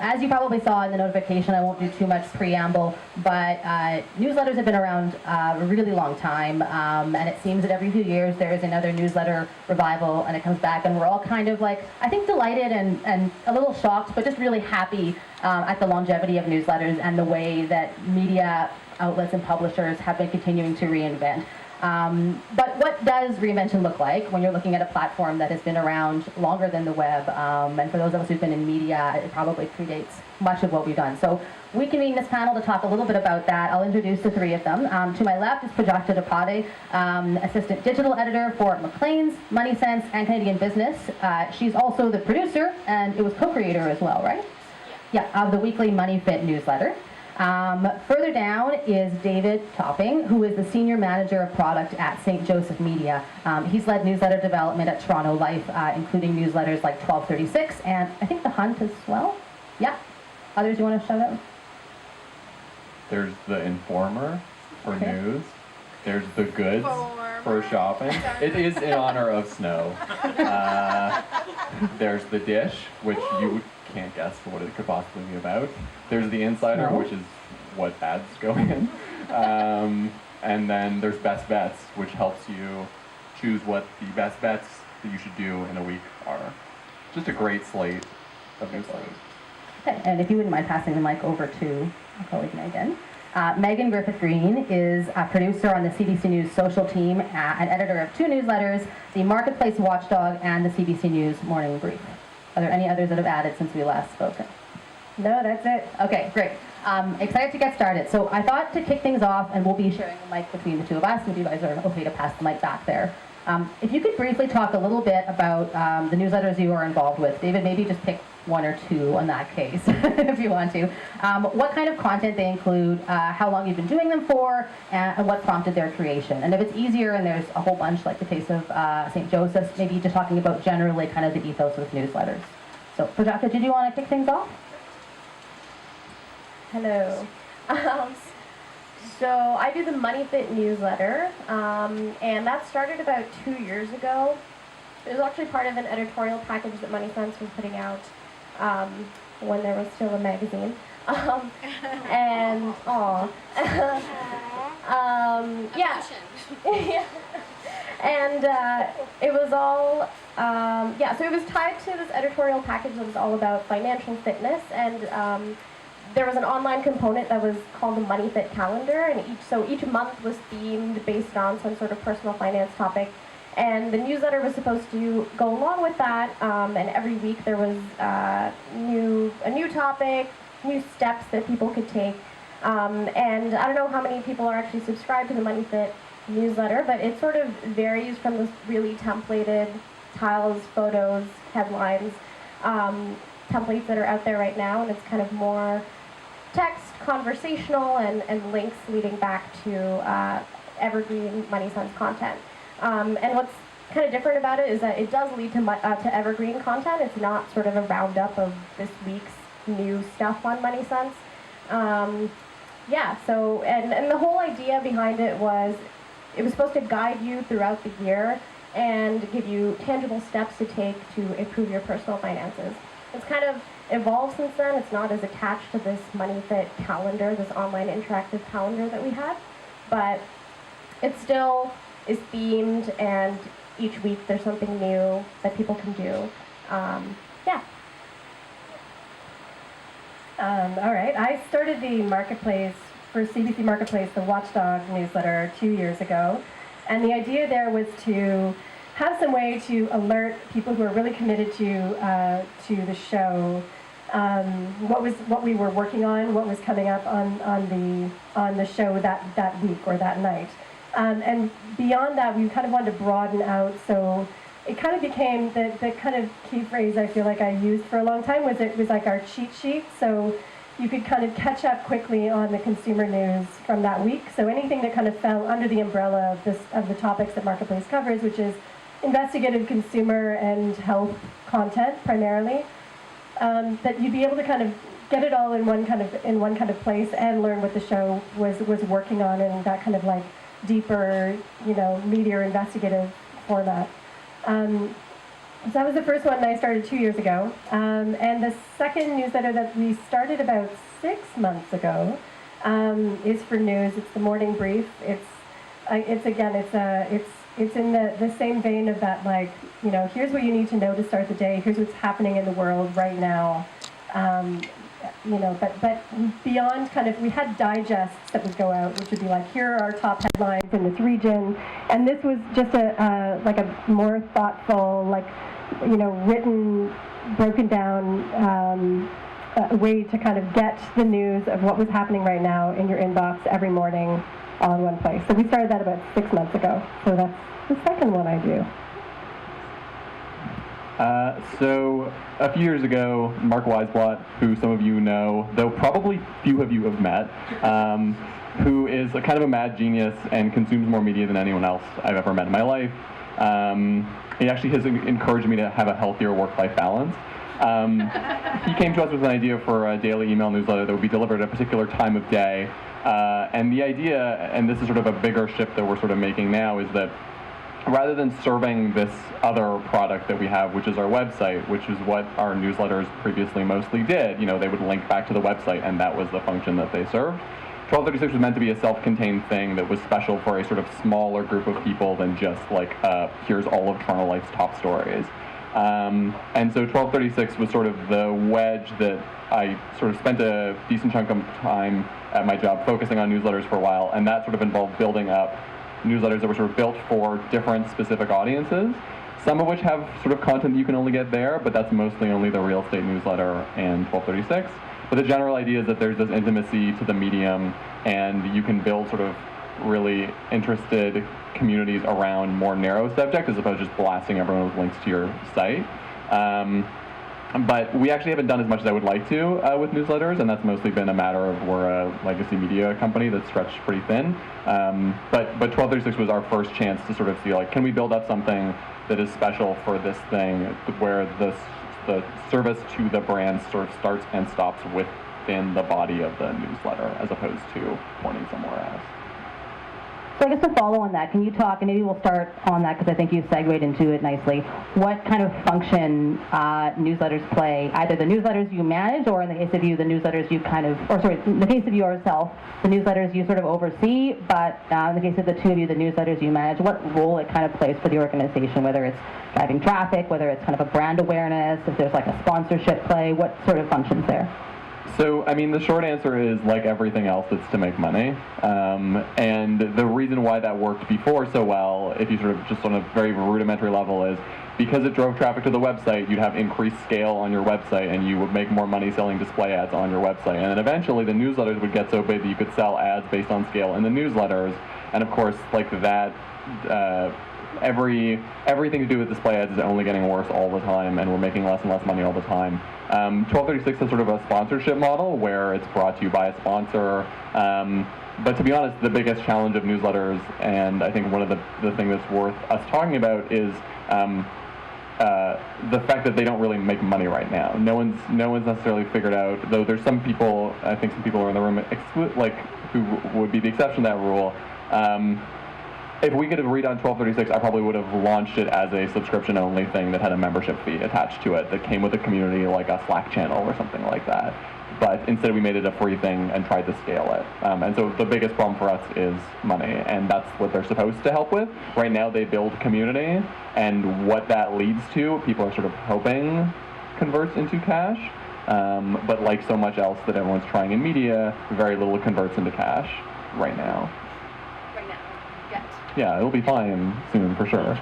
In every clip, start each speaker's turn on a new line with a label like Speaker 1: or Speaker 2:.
Speaker 1: as you probably saw in the notification, I won't do too much preamble, but newsletters have been around a really long time, and it seems that every few years there is another newsletter revival, and it comes back, and we're all kind of like, I think, delighted and a little shocked, but just really happy at the longevity of newsletters and the way that media outlets and publishers have been continuing to reinvent. But what does reinvention look like when you're looking at a platform that has been around longer than the web? And for those of us who've been in media, it probably predates much of what we've done. So we convened this panel to talk a little bit about that. I'll introduce the three of them. To my left is Prajakta Depade, Assistant Digital Editor for Maclean's, Money Sense, and Canadian Business. She's also the producer, and it was co-creator as well, right? Yeah, of the weekly Money Fit newsletter. Further down is David Topping, who is the Senior Manager of Product at St. Joseph Media. He's led newsletter development at Toronto Life, including newsletters like 1236 and I think The Hunt as well. Yeah. Others you want to shout out?
Speaker 2: There's The Informer for news. There's The Goods for shopping. It is in honor of snow. There's The Dish, which you can't guess what it could possibly be about. There's The Insider, which is what ads go in. And then there's Best Bets, which helps you choose what the best bets that you should do in a week are. Just a great slate of newsletters.
Speaker 1: Okay, and if you wouldn't mind passing the mic over to our colleague Megan. Megan Griffith-Green is a producer on the CBC News social team and editor of two newsletters, the Marketplace Watchdog and the CBC News Morning Brief. Are there any others that have added since we last spoke? No, that's it. Okay, great. Excited to get started. So I thought to kick things off, and we'll be sharing the mic between the two of us, and if you guys are okay to pass the mic back there. If you could briefly talk a little bit about the newsletters you are involved with. David, maybe just pick one or two in that case, if you want to. What kind of content they include, how long you've been doing them for, and what prompted their creation. And if it's easier, and there's a whole bunch, like the case of St. Joseph's, maybe just talking about generally kind of the ethos with newsletters. So, Prajakta, did you want to kick things off?
Speaker 3: Hello. So I do the Money Fit newsletter, and that started about 2 years ago. It was actually part of an editorial package that Money Sense was putting out when there was still a magazine. Yeah. And it was all, so it was tied to this editorial package that was all about financial fitness, and there was an online component that was called the Money Fit calendar, and each month was themed based on some sort of personal finance topic, and the newsletter was supposed to go along with that, and every week there was a new topic, new steps that people could take, and I don't know how many people are actually subscribed to the Money Fit newsletter, but it sort of varies from this really templated tiles, photos, headlines, templates that are out there right now, and it's kind of more text, conversational, and links leading back to evergreen Money Sense content. And what's kind of different about it is that it does lead to evergreen content. It's not sort of a roundup of this week's new stuff on Money Sense. And the whole idea behind it was supposed to guide you throughout the year and give you tangible steps to take to improve your personal finances. It's kind of evolved since then. It's not as attached to this Money Fit calendar, this online interactive calendar that we had, but it still is themed, and each week there's something new that people can do.
Speaker 4: All right, I started the Marketplace for CBC Marketplace, the Watchdog newsletter 2 years ago, and the idea there was to have some way to alert people who are really committed to the show, what we were working on, what was coming up on the show that week or that night, and beyond that, we kind of wanted to broaden out. So it kind of became the kind of key phrase I feel like I used for a long time was like our cheat sheet. So you could kind of catch up quickly on the consumer news from that week. So anything that kind of fell under the umbrella of the topics that Marketplace covers, which is investigative consumer and health content primarily, that you'd be able to kind of get it all in one kind of place and learn what the show was working on in that kind of like deeper, media investigative format. So that was the first one that I started 2 years ago. And the second newsletter that we started about 6 months ago is for news. It's the Morning Brief. It's in the same vein of that, like, you know, here's what you need to know to start the day. Here's what's happening in the world right now. You know, but beyond kind of, we had digests that would go out, which would be like, here are our top headlines in this region. And this was just like a more thoughtful, like, you know, written, broken down way to kind of get the news of what was happening right now in your inbox every morning all in one place. So we started that about 6 months ago. So that's the second one I do.
Speaker 2: So a few years ago, Mark Weisblatt, who some of you know, though probably few of you have met, who is a kind of a mad genius and consumes more media than anyone else I've ever met in my life. He actually has encouraged me to have a healthier work-life balance. He came to us with an idea for a daily email newsletter that would be delivered at a particular time of day. And the idea, and this is sort of a bigger shift that we're sort of making now, is that rather than serving this other product that we have, which is our website, which is what our newsletters previously mostly did, you know, they would link back to the website and that was the function that they served. 1236 was meant to be a self-contained thing that was special for a sort of smaller group of people than just like, here's all of Toronto Life's top stories. And so 1236 was sort of the wedge that I sort of spent a decent chunk of time at my job focusing on newsletters for a while, and that sort of involved building up newsletters that were sort of built for different specific audiences, some of which have sort of content that you can only get there, but that's mostly only the real estate newsletter and 1236. But the general idea is that there's this intimacy to the medium, and you can build sort of really interested communities around more narrow subjects as opposed to just blasting everyone with links to your site. But we actually haven't done as much as I would like to with newsletters, and that's mostly been a matter of we're a legacy media company that's stretched pretty thin. But 1236 was our first chance to sort of see, like, can we build up something that is special for this thing where the service to the brand sort of starts and stops within the body of the newsletter as opposed to pointing somewhere else.
Speaker 1: So I guess to follow on that, can you talk, and maybe we'll start on that because I think you've segued into it nicely, what kind of function newsletters play, either the newsletters you manage or in the case of you, the newsletters you kind of, or sorry, in the case of yourself, the newsletters you sort of oversee, but in the case of the two of you, the newsletters you manage, what role it kind of plays for the organization, whether it's driving traffic, whether it's kind of a brand awareness, if there's like a sponsorship play, what sort of functions there?
Speaker 2: So, I mean, the short answer is, like everything else, it's to make money. And the reason why that worked before so well, if you sort of just on a very rudimentary level, is because it drove traffic to the website, you'd have increased scale on your website, and you would make more money selling display ads on your website. And then eventually the newsletters would get so big that you could sell ads based on scale in the newsletters. And of course, like that, everything to do with display ads is only getting worse all the time, and we're making less and less money all the time. 1236 has sort of a sponsorship model where it's brought to you by a sponsor. But to be honest, the biggest challenge of newsletters, and I think one of the things that's worth us talking about, is the fact that they don't really make money right now. No one's necessarily figured out, though there's some people, I think some people are in the room who would be the exception to that rule. If we could have read on 1236, I probably would have launched it as a subscription-only thing that had a membership fee attached to it that came with a community like a Slack channel or something like that. But instead we made it a free thing and tried to scale it. And so the biggest problem for us is money, and that's what they're supposed to help with. Right now they build community, and what that leads to, people are sort of hoping converts into cash. But like so much else that everyone's trying in media, very little converts into cash right now. Yeah, it'll be fine soon, for sure.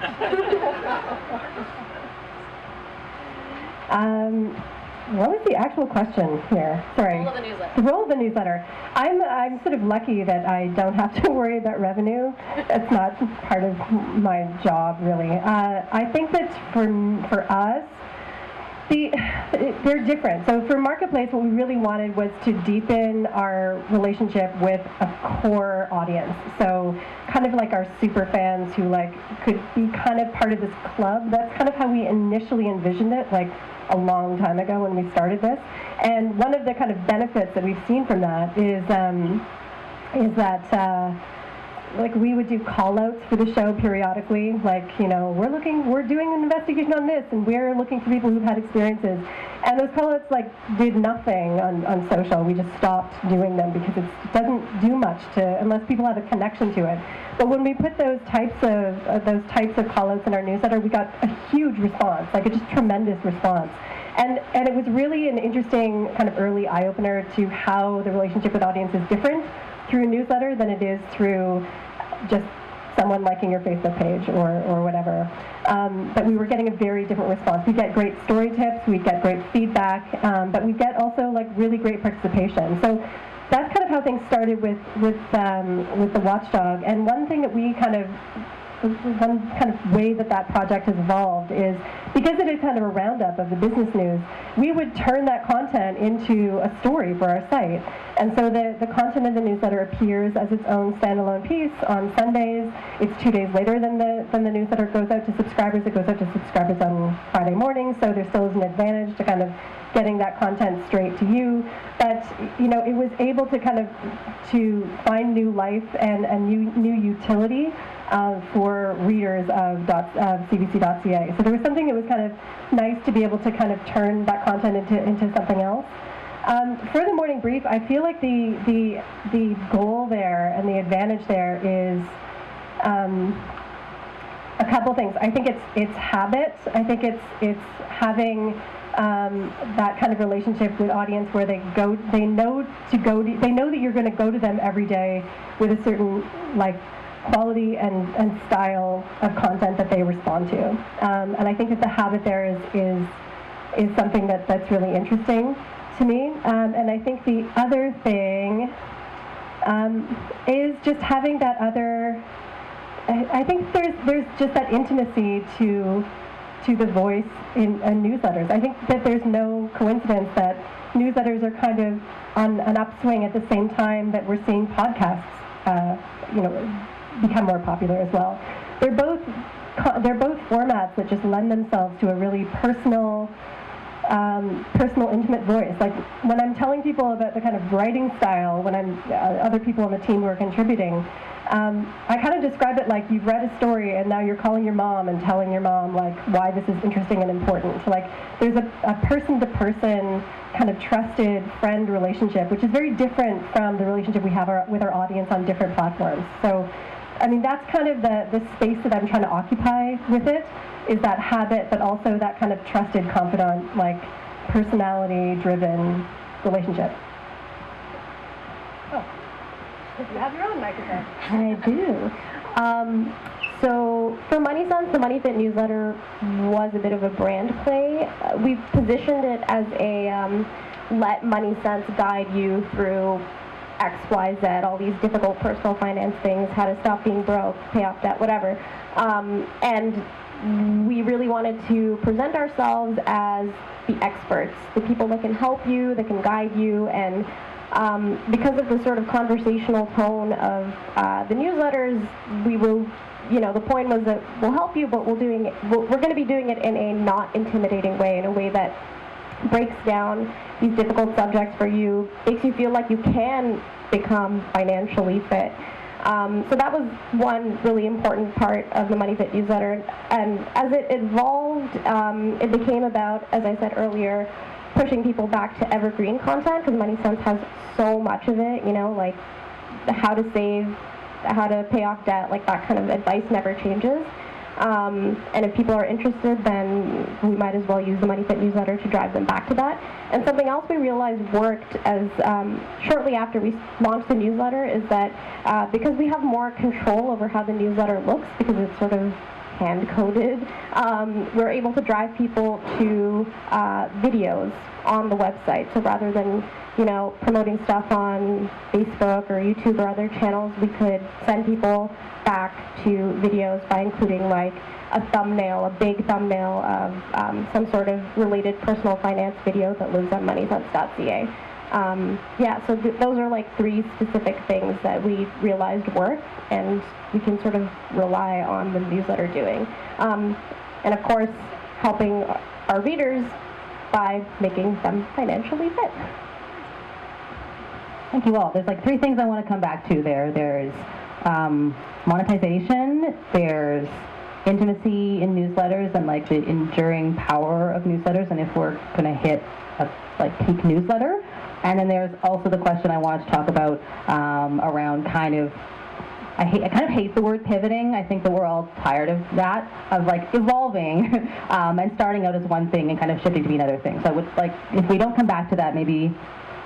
Speaker 4: What was the actual question here? Sorry.
Speaker 3: Role of the newsletter.
Speaker 4: The role of the newsletter. I'm sort of lucky that I don't have to worry about revenue. It's not part of my job, really. I think that for us, they're different. So for Marketplace, what we really wanted was to deepen our relationship with a core audience. So kind of like our super fans who like could be kind of part of this club. That's kind of how we initially envisioned it, like a long time ago when we started this. And one of the kind of benefits that we've seen from that is that like we would do call-outs for the show periodically, like, you know, we're doing an investigation on this, and we're looking for people who've had experiences. And those call-outs, like, did nothing on social. We just stopped doing them because it doesn't do much unless people have a connection to it. But when we put those types of call-outs in our newsletter, we got a huge response, like a just tremendous response. And it was really an interesting kind of early eye-opener to how the relationship with audience is different through a newsletter than it is through just someone liking your Facebook page or whatever. But we were getting a very different response. We get great story tips, we get great feedback, but we get also like really great participation. So that's kind of how things started with the Watchdog. And one kind of way that project has evolved is because it is kind of a roundup of the business news, we would turn that content into a story for our site. And so the content in the newsletter appears as its own standalone piece on Sundays. It's 2 days later than the newsletter goes out to subscribers. It goes out to subscribers on Friday morning, so there still is an advantage to kind of getting that content straight to you. But, you know, it was able to kind of to find new life and new utility for readers of CBC.ca. So there was something that was kind of nice to be able to kind of turn that content into something else. For the morning brief, I feel like the goal there and the advantage there is a couple things. I think it's habit. I think it's having that kind of relationship with audience where they know that you're going to go to them every day with a certain like quality and style of content that they respond to. And I think that the habit there is something that's really interesting to me. And I think the other thing is just having that other. I think there's just that intimacy to the voice in newsletters. I think that there's no coincidence that newsletters are kind of on an upswing at the same time that we're seeing podcasts, become more popular as well. They're both formats that just lend themselves to a really personal, intimate voice. Like when I'm telling people about the kind of writing style, when I'm other people on the team who are contributing, I kind of describe it like you've read a story and now you're calling your mom and telling your mom like why this is interesting and important. So like there's a person-to-person kind of trusted friend relationship, which is very different from the relationship we have with our audience on different platforms. So I mean, that's kind of the space that I'm trying to occupy with it, is that habit, but also that kind of trusted confidant, like personality-driven relationship. Oh, you have your own microphone.
Speaker 3: I do. So for Money Sense, the Money Fit newsletter was a bit of a brand play. We've positioned it as a let Money Sense guide you through X, Y, Z, all these difficult personal finance things, how to stop being broke, pay off debt, whatever. And we really wanted to present ourselves as the experts, the people that can help you, that can guide you, and because of the sort of conversational tone of the newsletters, we will, the point was that we'll help you, but we're going to be doing it in a not intimidating way, in a way that breaks down these difficult subjects for you, makes you feel like you can become financially fit. So that was one really important part of the Money Fit newsletter. And as it evolved, it became about, as I said earlier, pushing people back to evergreen content, because Money Sense has so much of it, like how to save, how to pay off debt, like that kind of advice never changes. And if people are interested, then we might as well use the Money Fit newsletter to drive them back to that. And something else we realized worked as shortly after we launched the newsletter is that because we have more control over how the newsletter looks, because it's sort of hand-coded, we're able to drive people to videos on the website. So rather than promoting stuff on Facebook or YouTube or other channels, we could send people back to videos by including like a thumbnail, a big thumbnail of some sort of related personal finance video that lives on moneysense.ca. So those are like three specific things that we realized work, and we can sort of rely on the newsletter doing. And of course, helping our readers by making them financially fit.
Speaker 1: Thank you all. There's like three things I want to come back to there. There's monetization, there's intimacy in newsletters and like the enduring power of newsletters, and if we're going to hit a like peak newsletter. And then there's also the question I wanted to talk about around kind of, I kind of hate the word pivoting. I think that we're all tired of that, of like evolving and starting out as one thing and kind of shifting to be another thing. So I would like, if we don't come back to that, maybe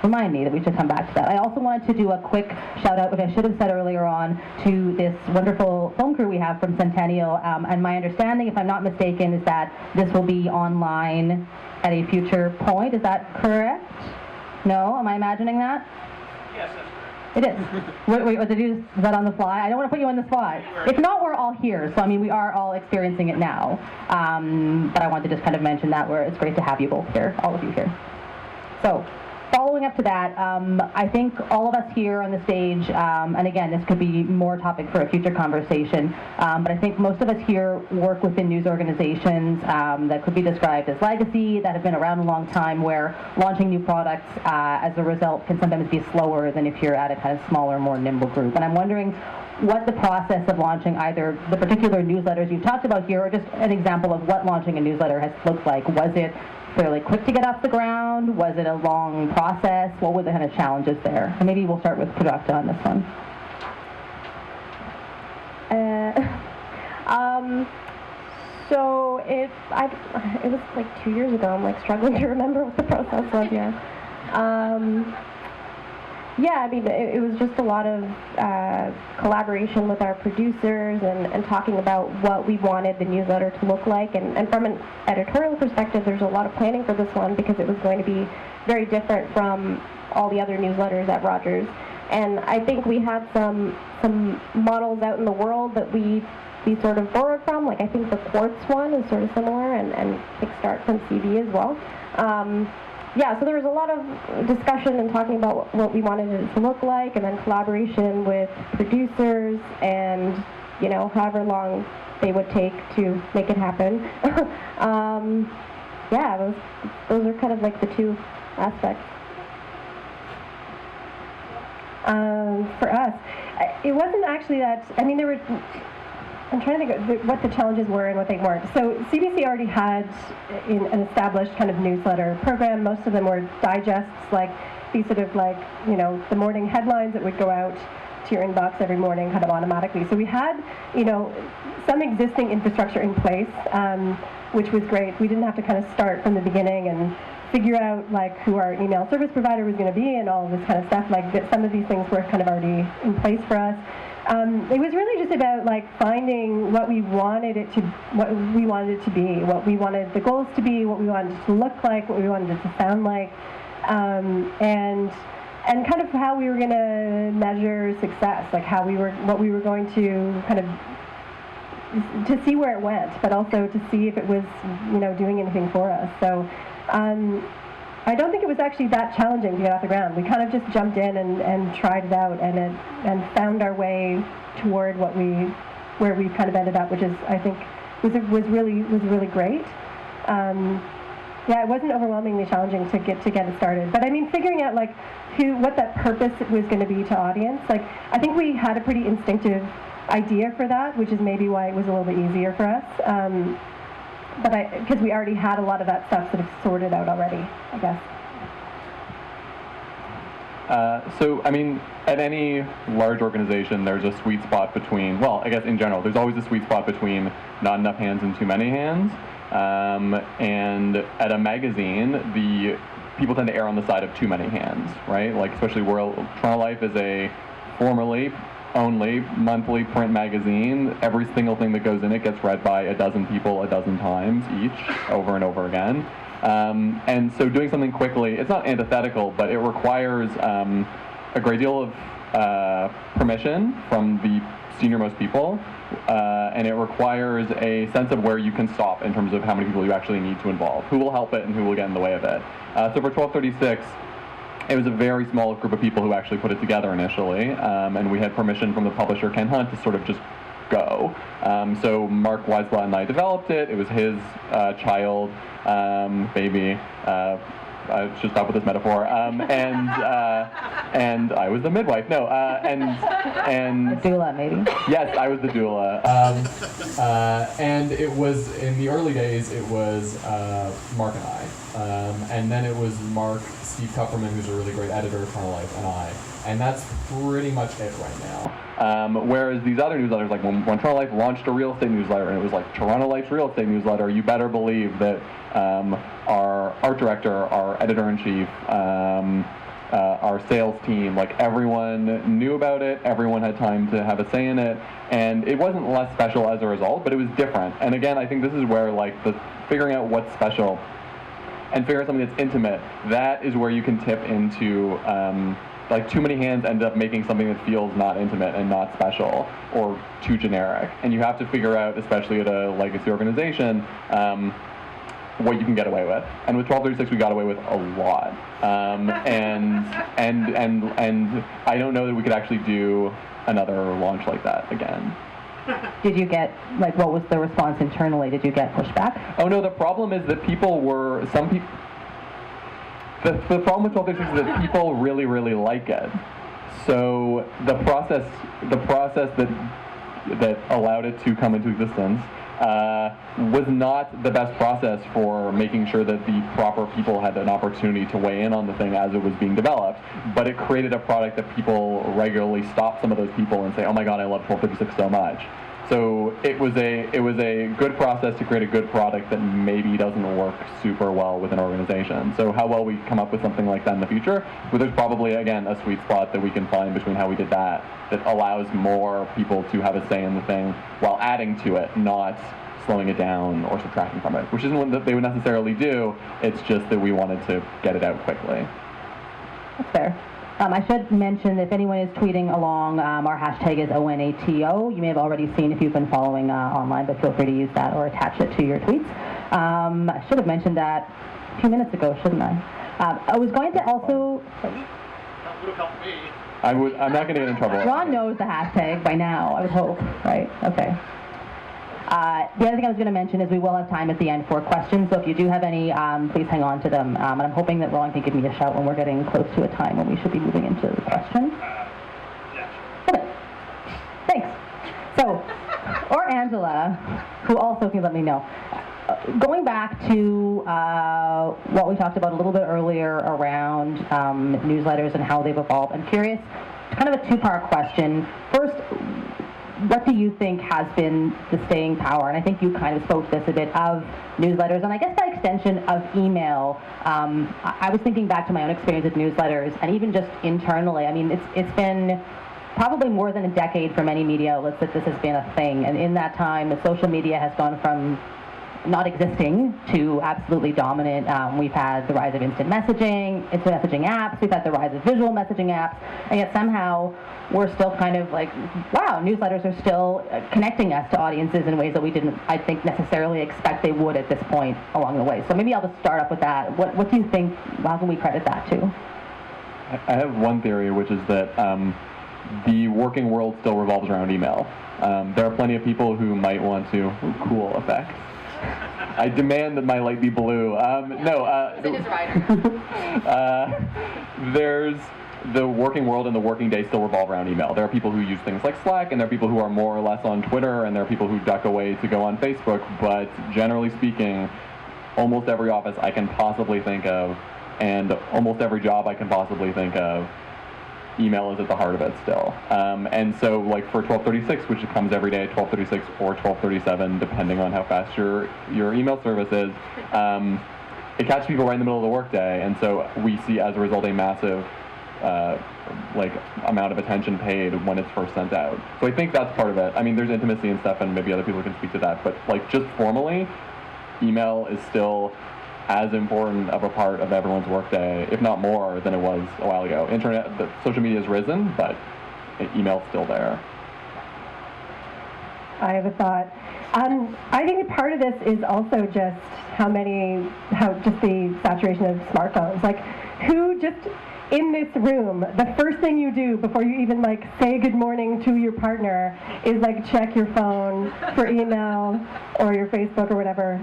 Speaker 1: remind me that we should come back to that. I also wanted to do a quick shout out, which I should have said earlier on, to this wonderful film crew we have from Centennial. And my understanding, if I'm not mistaken, is that this will be online at a future point. Is that correct? No? Am I imagining that?
Speaker 5: Yes, that's correct.
Speaker 1: It is. Wait, did you just, is that on the fly? I don't want to put you on the fly. If not, we're all here. So, I mean, we are all experiencing it now. But I wanted to just kind of mention that where it's great to have you both here, all of you here. So, following up to that, I think all of us here on the stage, and again, this could be more topic for a future conversation, but I think most of us here work within news organizations that could be described as legacy, that have been around a long time, where launching new products as a result can sometimes be slower than if you're at a kind of smaller, more nimble group. And I'm wondering what the process of launching either the particular newsletters you've talked about here, or just an example of what launching a newsletter has looked like. Was it fairly quick to get off the ground? Was it a long process? What were the kind of challenges there? And maybe we'll start with Prajakta on this one.
Speaker 3: So it was like 2 years ago. I'm like struggling to remember what the process was. Yeah, I mean, it was just a lot of collaboration with our producers and talking about what we wanted the newsletter to look like. And from an editorial perspective, there's a lot of planning for this one because it was going to be very different from all the other newsletters at Rogers. And I think we had some models out in the world that we sort of borrowed from. Like I think the Quartz one is sort of similar, and Kickstart from CB as well. Yeah, so there was a lot of discussion and talking about what we wanted it to look like, and then collaboration with producers and, you know, however long they would take to make it happen. Yeah, those are kind of like the two aspects.
Speaker 4: For us, it wasn't actually that, I mean, there were, I'm trying to think of what the challenges were and what they weren't. So CBC already had an established kind of newsletter program. Most of them were digests, like these sort of like, you know, the morning headlines that would go out to your inbox every morning kind of automatically. So we had, you know, some existing infrastructure in place, which was great. We didn't have to kind of start from the beginning and figure out like who our email service provider was going to be and all of this kind of stuff. Like some of these things were kind of already in place for us. It was really just about like finding what we wanted it to be, what we wanted the goals to be, what we wanted it to look like, what we wanted it to sound like, and kind of how we were going to measure success, like what we were going to kind of to see where it went, but also to see if it was, you know, doing anything for us. So I don't think it was actually that challenging to get off the ground. We kind of just jumped in and tried it out and found our way toward where we kind of ended up, which is, I think, was really great. Yeah, it wasn't overwhelmingly challenging to get it started. But I mean, figuring out like what that purpose was going to be to audience, like I think we had a pretty instinctive idea for that, which is maybe why it was a little bit easier for us. But because we already had a lot of that stuff sort of sorted out already, I guess.
Speaker 2: So, I mean, at any large organization, there's a sweet spot between, well, I guess in general, there's always a sweet spot between not enough hands and too many hands. And at a magazine, the people tend to err on the side of too many hands, right? Like, especially Toronto Life is a formerly only monthly print magazine. Every single thing that goes in it gets read by a dozen people a dozen times each, over and over again. And so doing something quickly, it's not antithetical, but it requires a great deal of permission from the senior-most people, and it requires a sense of where you can stop in terms of how many people you actually need to involve, who will help it and who will get in the way of it. So for 1236, it was a very small group of people who actually put it together initially, and we had permission from the publisher, Ken Hunt, to sort of just go. So Mark Weisblatt and I developed it. It was his child, baby, I should stop with this metaphor. And I was the midwife. No, and
Speaker 1: Doula, maybe.
Speaker 2: yes, I was the doula. And it was, in the early days, it was Mark and I. And then it was Mark, Steve Kupferman, who's a really great editor of Toronto Life, and I. And that's pretty much it right now. Whereas these other newsletters, like when Toronto Life launched a real estate newsletter, and it was like Toronto Life's real estate newsletter, you better believe that our art director, our editor-in-chief, our sales team, like everyone knew about it, everyone had time to have a say in it, and it wasn't less special as a result, but it was different. And again, I think this is where like the figuring out what's special and figuring out something that's intimate, that is where you can tip into like too many hands end up making something that feels not intimate and not special or too generic. And you have to figure out, especially at a legacy organization, what you can get away with. And with 1236, we got away with a lot. And I don't know that we could actually do another launch like that again.
Speaker 1: Did you get, like, what was the response internally? Did you get pushback?
Speaker 2: Oh no, the problem is that the problem with 1236 is that people really, really like it. So the process that allowed it to come into existence was not the best process for making sure that the proper people had an opportunity to weigh in on the thing as it was being developed. But it created a product that people regularly stop some of those people and say, "Oh my God, I love 1236 so much." So it was a good process to create a good product that maybe doesn't work super well with an organization. So how well we come up with something like that in the future, well, there's probably, again, a sweet spot that we can find between how we did that allows more people to have a say in the thing while adding to it, not slowing it down or subtracting from it, which isn't what they would necessarily do. It's just that we wanted to get it out quickly.
Speaker 1: That's fair. I should mention, if anyone is tweeting along, our hashtag is ONATO. You may have already seen if you've been following online, but feel free to use that or attach it to your tweets. I should have mentioned that a few minutes ago, shouldn't I? I was going to also...
Speaker 5: That would have helped me.
Speaker 2: I'm not going to get in trouble.
Speaker 1: Ron knows the hashtag by now, I would hope, right? Okay. The other thing I was going to mention is we will have time at the end for questions, so if you do have any, please hang on to them. And I'm hoping that Ron can give me a shout when we're getting close to a time when we should be moving into the questions.
Speaker 5: Yeah.
Speaker 1: Okay. Thanks. So, or Angela, who also can let me know. Going back to what we talked about a little bit earlier around newsletters and how they've evolved, I'm curious, kind of a two-part question. First, what do you think has been the staying power? And I think you kind of spoke to this a bit of newsletters, and I guess by extension of email. I was thinking back to my own experience with newsletters, and even just internally. I mean, it's been probably more than a decade for many media outlets that this has been a thing. And in that time, the social media has gone from not existing to absolutely dominant. We've had the rise of instant messaging apps, we've had the rise of visual messaging apps, and yet somehow we're still kind of like, wow, newsletters are still connecting us to audiences in ways that we didn't, I think, necessarily expect they would at this point along the way. So maybe I'll just start up with that. What do you think, how can we credit that to?
Speaker 2: I have one theory, which is that the working world still revolves around email. There are plenty of people who might want to, cool effect. I demand that my light be blue. There's the working world and the working day still revolve around email. There are people who use things like Slack, and there are people who are more or less on Twitter, and there are people who duck away to go on Facebook. But generally speaking, almost every office I can possibly think of, and almost every job I can possibly think of, email is at the heart of it still. And so like for 1236, which comes every day at 1236 or 1237, depending on how fast your email service is, it catches people right in the middle of the workday. And so we see as a result a massive amount of attention paid when it's first sent out. So I think that's part of it. I mean, there's intimacy and stuff, and maybe other people can speak to that, but like just formally, email is still as important of a part of everyone's workday, if not more, than it was a while ago. Social media has risen, but email's still there.
Speaker 4: I have a thought. I think part of this is also just how just the saturation of smartphones. Like, who just in this room, the first thing you do before you even say good morning to your partner is check your phone for email or your Facebook or whatever.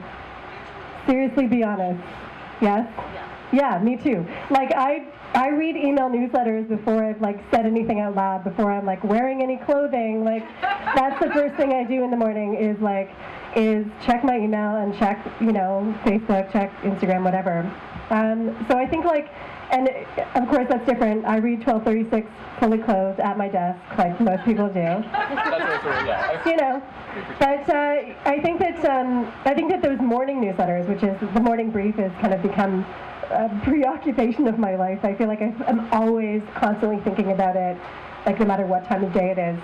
Speaker 4: Seriously, be honest. Yes? Yeah, me too. Like I read email newsletters before I've like said anything out loud, before I'm like wearing any clothing. Like that's the first thing I do in the morning is check my email and check, Facebook, check Instagram, whatever. So I think and of course that's different. I read 1236 fully clothed at my desk, like most people do. But I think that those morning newsletters, which is the morning brief, has kind of become a preoccupation of my life. I feel like I'm always constantly thinking about it, like no matter what time of day it is.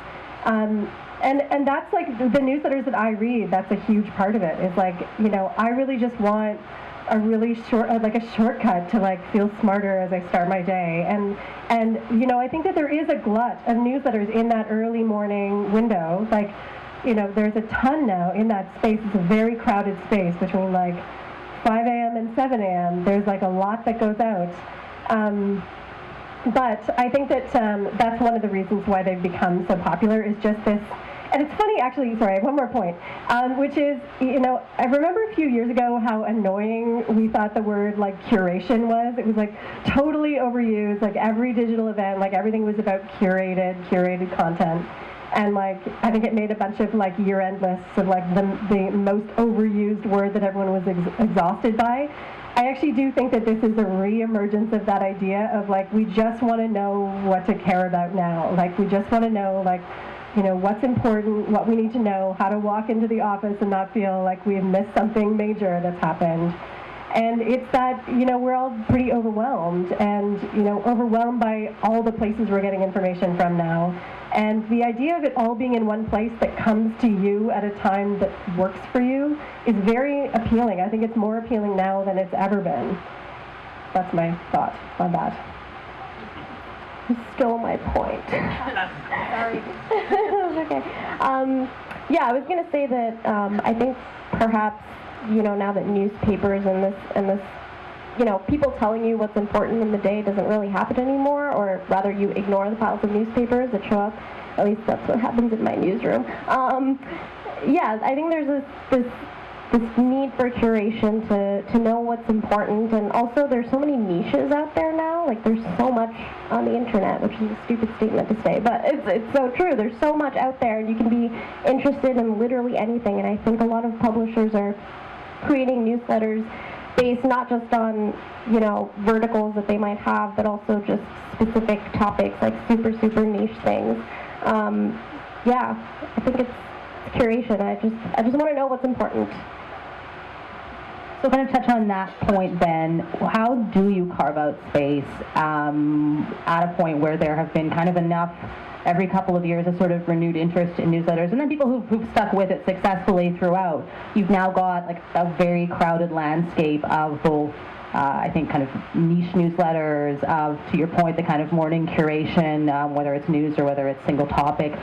Speaker 4: And that's like the newsletters that I read. That's a huge part of it. Is like I really just want a really short, like a shortcut to like feel smarter as I start my day. And I think that there is a glut of newsletters in that early morning window. Like, there's a ton now in that space. It's a very crowded space between like 5 a.m. and 7 a.m. There's like a lot that goes out. But I think that that's one of the reasons why they've become so popular is just this. And it's funny, actually, sorry, I have one more point, which is, I remember a few years ago how annoying we thought the word, like, curation was. It was, like, totally overused, like, every digital event, like, everything was about curated content. And, like, I think it made a bunch of, like, year-end lists of, like, the most overused word that everyone was exhausted by. I actually do think that this is a re-emergence of that idea of, like, we just want to know what to care about now. Like, we just want to know, like, what's important, what we need to know, how to walk into the office and not feel like we've missed something major that's happened. And it's that, we're all pretty overwhelmed and, overwhelmed by all the places we're getting information from now. And the idea of it all being in one place that comes to you at a time that works for you is very appealing. I think it's more appealing now than it's ever been. That's my thought on that.
Speaker 3: You stole my point. Sorry. Okay. I was going to say that I think perhaps, now that newspapers and this, people telling you what's important in the day doesn't really happen anymore, or rather you ignore the piles of newspapers that show up. At least that's what happens in my newsroom. I think there's this need for curation to know what's important, and also there's so many niches out there now. Like there's so much on the internet, which is a stupid statement to say, but it's so true. There's so much out there, and you can be interested in literally anything. And I think a lot of publishers are creating newsletters based not just on verticals that they might have, but also just specific topics, like super niche things. I think it's curation. I just want to know what's important.
Speaker 1: So kind of touch on that point then, how do you carve out space at a point where there have been kind of enough every couple of years, a sort of renewed interest in newsletters, and then people who've stuck with it successfully throughout? You've now got like a very crowded landscape of both I think kind of niche newsletters, to your point, the kind of morning curation, whether it's news or whether it's single topic.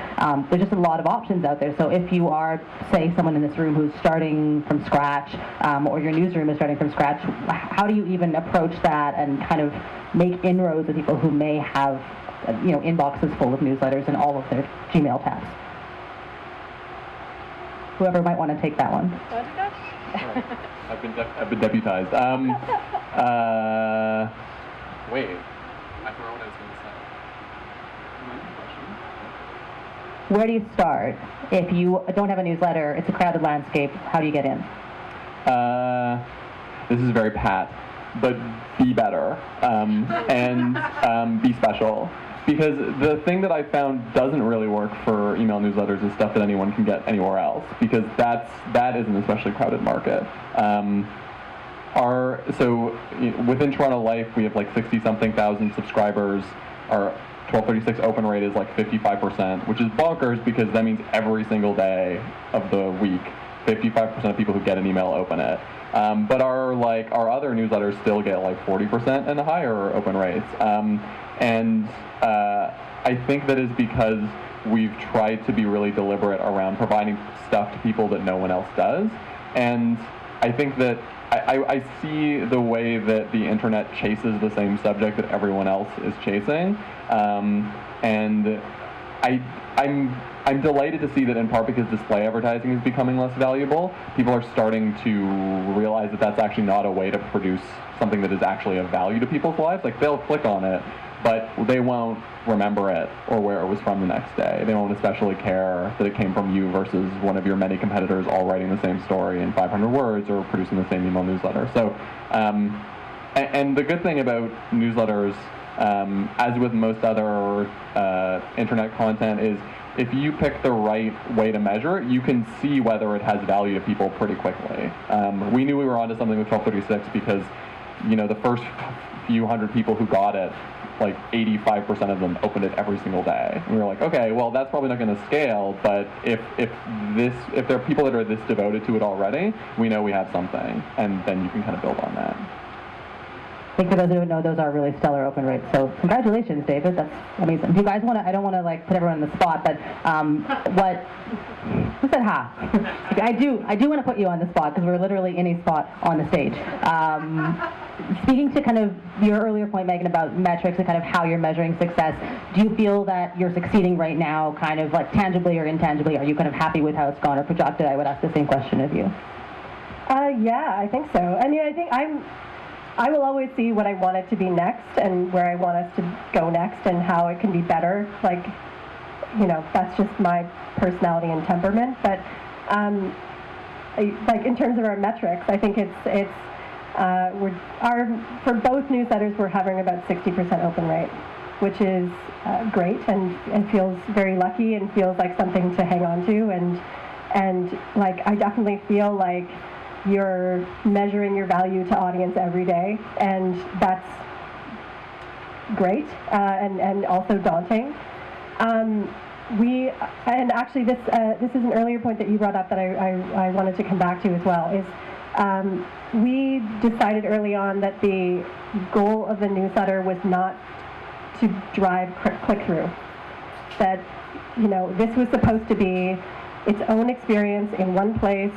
Speaker 1: There's just a lot of options out there. So if you are, say, someone in this room who's starting from scratch, or your newsroom is starting from scratch, how do you even approach that and kind of make inroads with people who may have, inboxes full of newsletters in all of their Gmail tabs? Whoever might want to take that one.
Speaker 2: I've been deputized. Wait, I forgot what I was going to say.
Speaker 1: Where do you start? If you don't have a newsletter, it's a crowded landscape, how do you get in?
Speaker 2: This is very pat, but be better, and be special. Because the thing that I found doesn't really work for email newsletters is stuff that anyone can get anywhere else, because that is an especially crowded market. So within Toronto Life, we have like 60-something thousand subscribers. Our 1236 open rate is like 55%, which is bonkers because that means every single day of the week, 55% of people who get an email open it. But our other newsletters still get like 40% and higher open rates. And I think that is because we've tried to be really deliberate around providing stuff to people that no one else does. And I think that I see the way that the internet chases the same subject that everyone else is chasing. And I'm delighted to see that in part because display advertising is becoming less valuable, people are starting to realize that that's actually not a way to produce something that is actually of value to people's lives. Like, they'll click on it, but they won't remember it or where it was from the next day. They won't especially care that it came from you versus one of your many competitors all writing the same story in 500 words or producing the same email newsletter. So, and the good thing about newsletters, as with most other internet content, is if you pick the right way to measure it, you can see whether it has value to people pretty quickly. We knew we were onto something with 1236 because, you know, the first few hundred people who got it, like 85% of them opened it every single day. And we were like, okay, well, that's probably not going to scale, but if there are people that are this devoted to it already, we know we have something, and then you can kind of build on that.
Speaker 1: I think for those who don't know, those are really stellar open rates. So congratulations, David. That's amazing. Do you guys want to? I don't want to like put everyone on the spot, but who said ha? I do want to put you on the spot because we're literally in a spot on the stage. Speaking to kind of your earlier point, Megan, about metrics and kind of how you're measuring success, do you feel that you're succeeding right now, kind of like tangibly or intangibly? Are you kind of happy with how it's gone, or projected? I would ask the same question of you.
Speaker 4: Yeah, I think so. I mean, I think I will always see what I want it to be next and where I want us to go next and how it can be better. Like, you know, that's just my personality and temperament. But like in terms of our metrics, I think for both newsletters we're hovering about 60% open rate, which is great and feels very lucky and feels like something to hang on to, and like I definitely feel like you're measuring your value to audience every day, and that's great and also daunting. And actually this is an earlier point that you brought up that I wanted to come back to as well, is we decided early on that the goal of the newsletter was not to drive click-through. That, you know, this was supposed to be its own experience in one place.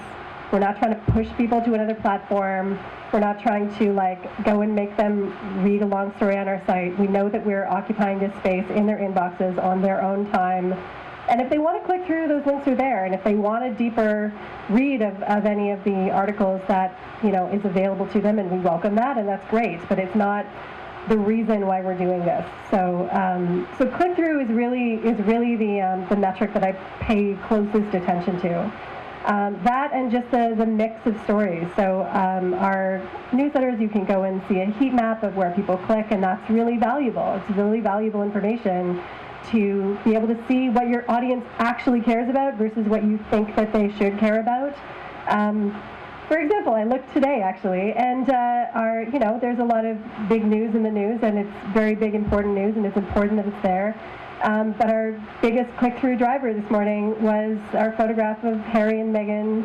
Speaker 4: We're not trying to push people to another platform. We're not trying to like go and make them read a long story on our site. We know that we're occupying this space in their inboxes on their own time. And if they want to click through, those links are there. And if they want a deeper read of any of the articles that, you know, is available to them, and we welcome that, and that's great. But it's not the reason why we're doing this. So, so click through is really the metric that I pay closest attention to. That and just the mix of stories. So our newsletters, you can go and see a heat map of where people click, and that's really valuable. It's really valuable information to be able to see what your audience actually cares about versus what you think that they should care about. For example, I looked today actually, and there's a lot of big news in the news, and it's very big, important news, and it's important that it's there. But our biggest click-through driver this morning was our photograph of Harry and Meghan,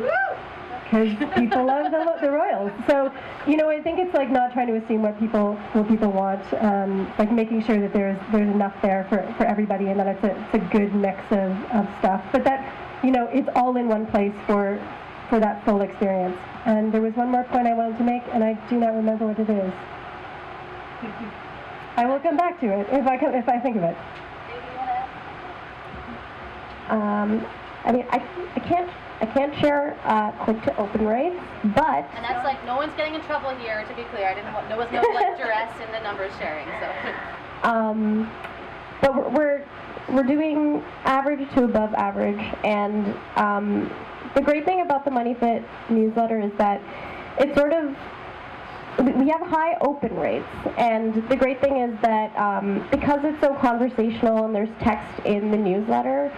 Speaker 4: because people love the royals. So, you know, I think it's like not trying to assume what people want, like making sure that there's enough there for everybody, and that it's a good mix of stuff. But that, you know, it's all in one place for that full experience. And there was one more point I wanted to make, and I do not remember what it is. I will come back to it if I think of it.
Speaker 3: I mean, I can't share click to open rates, but
Speaker 6: And that's like, no one's getting in trouble here, to be clear. There was no like duress in the numbers sharing, so.
Speaker 3: But we're doing average to above average, and the great thing about the MoneyFit newsletter is that it's sort of, we have high open rates, and the great thing is that because it's so conversational and there's text in the newsletter,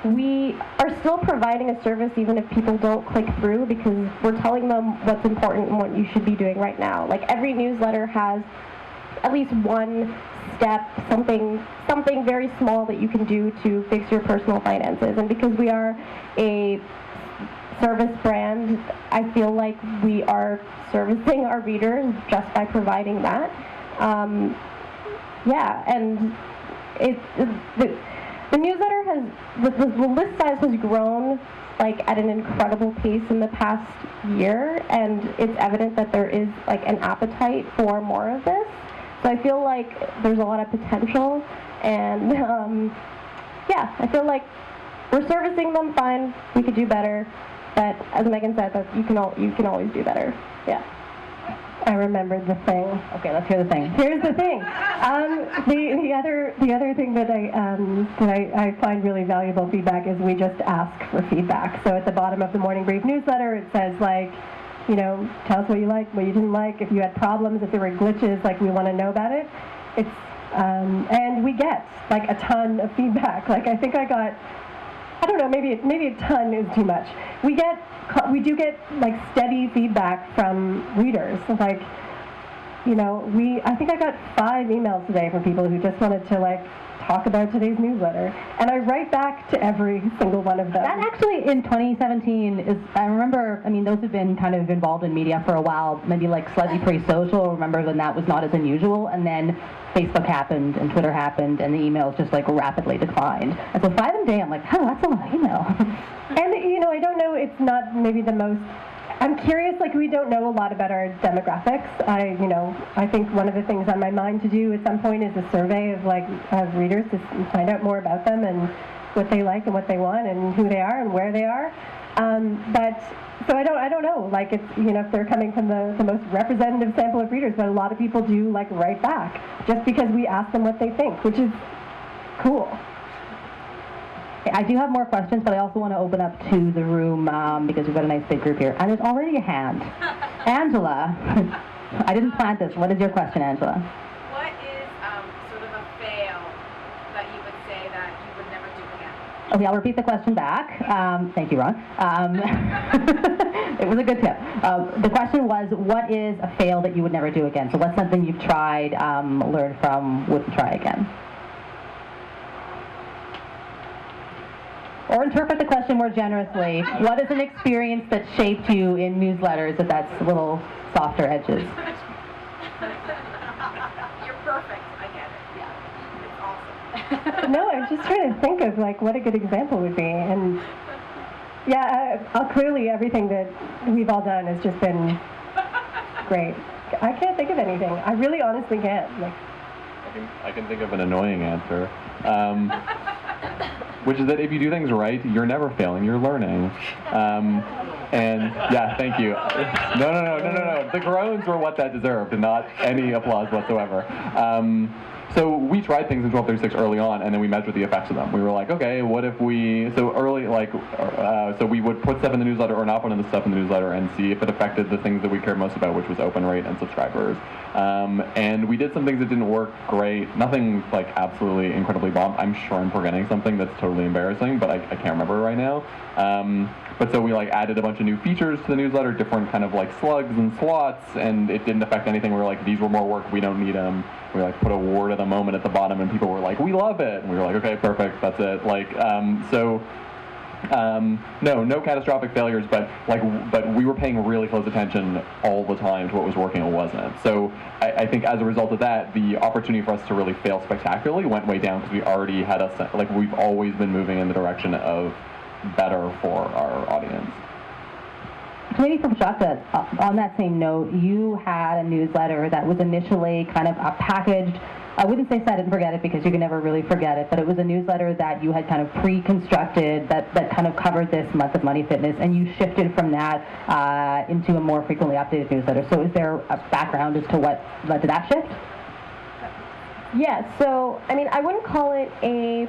Speaker 3: we are still providing a service even if people don't click through, because we're telling them what's important and what you should be doing right now. Like every newsletter has at least one step, something very small that you can do to fix your personal finances. And because we are a service brand, I feel like we are servicing our readers just by providing that. And the newsletter the list size has grown like at an incredible pace in the past year, and it's evident that there is like an appetite for more of this. So I feel like there's a lot of potential, and yeah, I feel like we're servicing them fine. We could do better, but as Megan said, that you can always do better. Yeah.
Speaker 4: I remembered the thing.
Speaker 1: Okay, let's hear the thing.
Speaker 4: Here's the thing. The other thing that I find really valuable feedback is we just ask for feedback. So at the bottom of the Morning Brief newsletter, it says like, you know, tell us what you liked, what you didn't like. If you had problems, if there were glitches, like we want to know about it. It's and we get like a ton of feedback. Like I think I got, I don't know, maybe a ton is too much. We do get like steady feedback from readers. Like, you know, I think I got 5 emails today from people who just wanted to like talk about today's newsletter, and I write back to every single one of them.
Speaker 1: That actually in 2017 is, I remember, I mean, those have been kind of involved in media for a while, maybe like slightly pre-social, remember when that was not as unusual, and then Facebook happened and Twitter happened and the emails just like rapidly declined. And so 5 a day, I'm like, oh, that's a lot of email.
Speaker 4: And, you know, I don't know, it's not maybe the most, I'm curious, like we don't know a lot about our demographics. I think one of the things on my mind to do at some point is a survey of readers to find out more about them and what they like and what they want and who they are and where they are. So I don't know, like it's, you know, if they're coming from the most representative sample of readers, but a lot of people do like write back just because we ask them what they think, which is cool.
Speaker 1: I do have more questions, but I also want to open up to the room because we've got a nice big group here. And there's already a hand. Angela, I didn't plant this. What is your question, Angela?
Speaker 7: What is sort of a fail that you would say that you would never do again?
Speaker 1: Okay, I'll repeat the question back. Thank you, Ron. It was a good tip. The question was, what is a fail that you would never do again? So what's something you've tried, learned from, wouldn't try again? Or interpret the question more generously. What is an experience that shaped you in newsletters that's a little softer edges?
Speaker 7: You're perfect. I get it. Yeah. It's awesome.
Speaker 4: No, I was just trying to think of like what a good example would be. And yeah, clearly everything that we've all done has just been great. I can't think of anything. I really honestly can't. Like,
Speaker 2: I can think of an annoying answer. Which is that if you do things right, you're never failing, you're learning. And yeah, thank you. No. The groans were what that deserved, and not any applause whatsoever. So we tried things in 1236 early on, and then we measured the effects of them. We were like, okay, what if we, so we would put stuff in the newsletter or not put in the stuff in the newsletter and see if it affected the things that we cared most about, which was open rate and subscribers. And we did some things that didn't work great. Nothing like absolutely incredibly bomb. I'm sure I'm forgetting something that's totally embarrassing, but I can't remember right now. But so we like added a bunch of new features to the newsletter, different kind of like slugs and slots, and it didn't affect anything. We were like, these were more work, we don't need them. We like put a word of the moment at the bottom, and people were like, we love it. And we were like, okay, perfect, that's it. Like, no catastrophic failures, but we were paying really close attention all the time to what was working and what wasn't. So I think as a result of that, the opportunity for us to really fail spectacularly went way down because we already had we've always been moving in the direction of better for our audience.
Speaker 1: Maybe for Shaka, on that same note, you had a newsletter that was initially kind of packaged. I wouldn't say set it and forget it because you can never really forget it, but it was a newsletter that you had kind of pre-constructed that kind of covered this month of Money Fitness, and you shifted from that into a more frequently updated newsletter. So is there a background as to what led to that shift?
Speaker 3: Yeah, so, I mean, I wouldn't call it a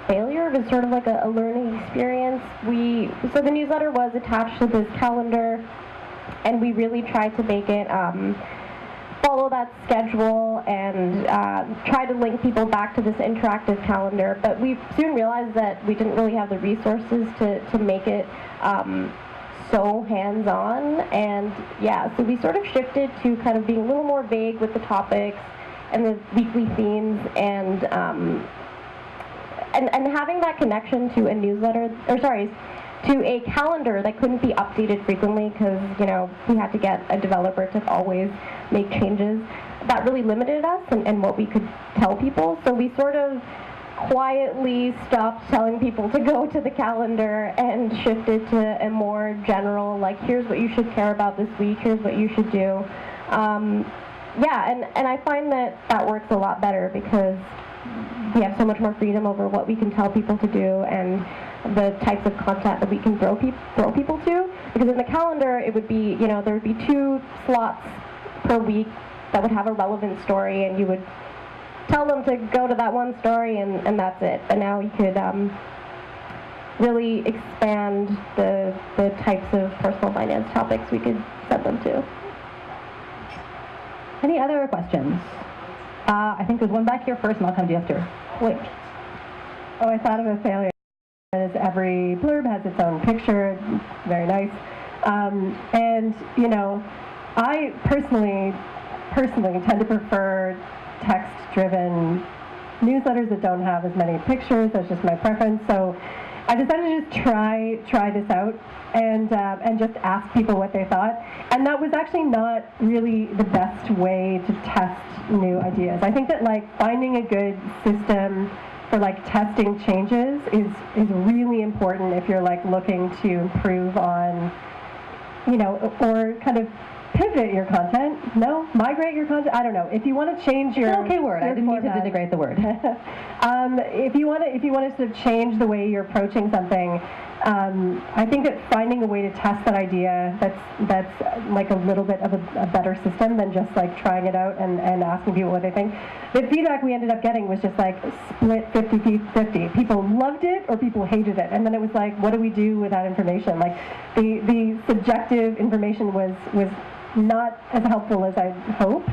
Speaker 3: failure. It was sort of like a learning experience. So the newsletter was attached to this calendar, and we really tried to make it follow that schedule and try to link people back to this interactive calendar. But we soon realized that we didn't really have the resources to make it so hands-on. And yeah, so we sort of shifted to kind of being a little more vague with the topics and the weekly themes and having that connection to a newsletter, to a calendar that couldn't be updated frequently because, you know, we had to get a developer to always make changes. That really limited us and what we could tell people. So we sort of quietly stopped telling people to go to the calendar and shifted to a more general, like, here's what you should care about this week, here's what you should do. And I find that works a lot better because we have so much more freedom over what we can tell people to do and the types of content that we can throw people to. Because in the calendar, it would be, you know, there would be 2 slots per week that would have a relevant story, and you would tell them to go to that one story, and that's it. But now you could really expand the types of personal finance topics we could send them to.
Speaker 1: Any other questions? I think there's one back here first, and I'll come to you after. Wait.
Speaker 4: Oh, I thought of a failure. As every blurb has its own picture, very nice. And you know, I personally tend to prefer text-driven newsletters that don't have as many pictures. That's just my preference. So I decided to just try this out and just ask people what they thought. And that was actually not really the best way to test new ideas. I think that like finding a good system for like testing changes is really important if you're like looking to improve on, you know, or kind of pivot your content. No, migrate your content. I don't know. If you want to change your,
Speaker 1: It's an okay word. I didn't mean to
Speaker 4: format,
Speaker 1: denigrate the word.
Speaker 4: if you want to sort of change the way you're approaching something, I think that finding a way to test that idea that's like a little bit of a better system than just like trying it out and asking people what they think. The feedback we ended up getting was just like split 50-50. People loved it or people hated it, and then it was like, what do we do with that information? Like the subjective information was not as helpful as I hoped.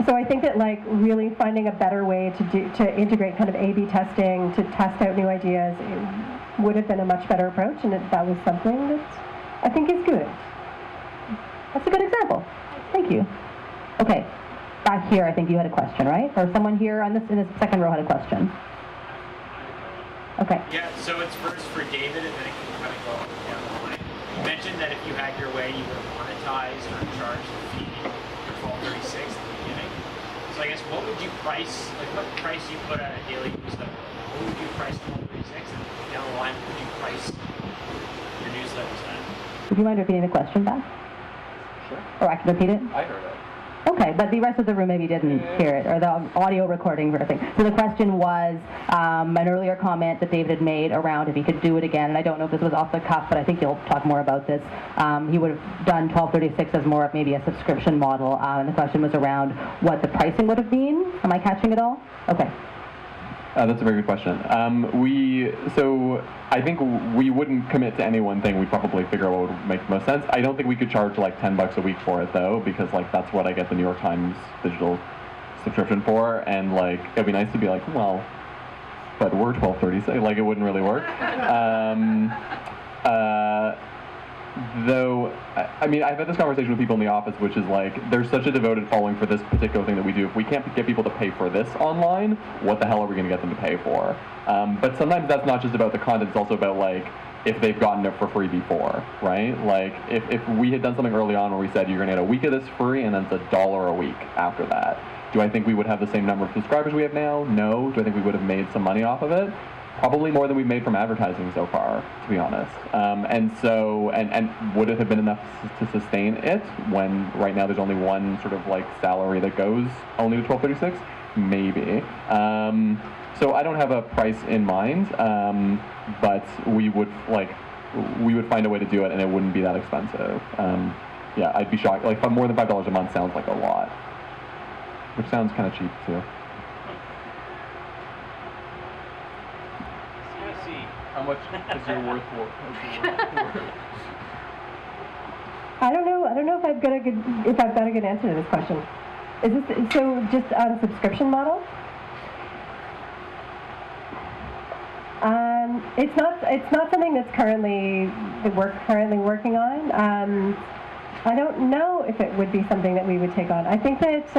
Speaker 4: So I think that like really finding a better way to integrate kind of A/B testing to test out new ideas would have been a much better approach, and that was something that I think is good.
Speaker 1: That's a good example. Thank you. Okay, back here, I think you had a question, right? Or someone here on in this second row had a question. Okay.
Speaker 8: Yeah, so it's first for David, and then it can kind of go down the line. You mentioned that if you had your way, you would monetize or charge the fee for 1236 at the beginning. So I guess what would you price, like what price you put on a daily newsletter? What would you price 1236, and down the line, what would you price your newsletters at?
Speaker 1: Would you mind repeating the question back?
Speaker 2: Sure.
Speaker 1: Or I can repeat it?
Speaker 2: I heard it.
Speaker 1: Okay, but the rest of the room maybe didn't hear it, or the audio recording sort of thing. So the question was an earlier comment that David had made around if he could do it again, and I don't know if this was off the cuff, but I think you'll talk more about this. He would have done 1236 as more of maybe a subscription model, and the question was around what the pricing would have been. Am I catching it all? Okay.
Speaker 2: That's a very good question. So I think we wouldn't commit to any one thing. We'd probably figure out what would make the most sense. I don't think we could charge like $10 a week for it though, because like that's what I get the New York Times digital subscription for, and like it'd be nice to be like, well, but we're 1236. Like it wouldn't really work. Though, I mean, I've had this conversation with people in the office, which is like, there's such a devoted following for this particular thing that we do. If we can't get people to pay for this online, what the hell are we going to get them to pay for? But sometimes that's not just about the content, it's also about like, if they've gotten it for free before, right? Like, if we had done something early on where we said, you're going to get a week of this free and then it's $1 a week after that. Do I think we would have the same number of subscribers we have now? No. Do I think we would have made some money off of it? Probably more than we've made from advertising so far, to be honest. And would it have been enough to sustain it when right now there's only one sort of like salary that goes only to 1236? Maybe. So I don't have a price in mind, but we would find a way to do it, and it wouldn't be that expensive. Yeah, I'd be shocked. Like more than $5 a month sounds like a lot, which sounds kind of cheap too. How much is your worth worth?
Speaker 4: I don't know if I've got a good answer to this question. Is this so just on subscription model? It's not something that we're currently working on. I don't know if it would be something that we would take on. I think that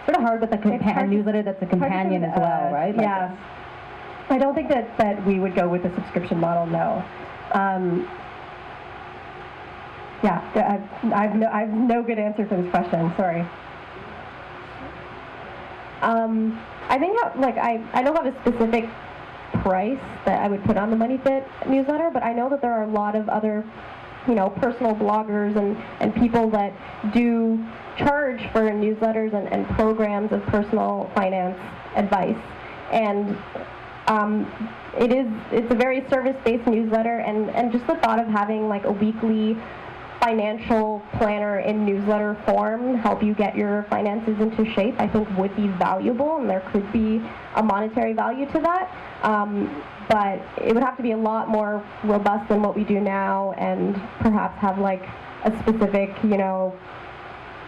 Speaker 1: sort of hard with a newsletter that's a companion as well, right? Like
Speaker 4: yeah. I don't think that we would go with the subscription model, no. Yeah, I've no good answer for this question, sorry.
Speaker 3: I think I don't have a specific price that I would put on the MoneyFit newsletter, but I know that there are a lot of other personal bloggers and people that do charge for newsletters and programs of personal finance advice. And it's a very service-based newsletter, and just the thought of having like a weekly financial planner in newsletter form help you get your finances into shape, I think would be valuable, and there could be a monetary value to that. But it would have to be a lot more robust than what we do now, and perhaps have like a specific,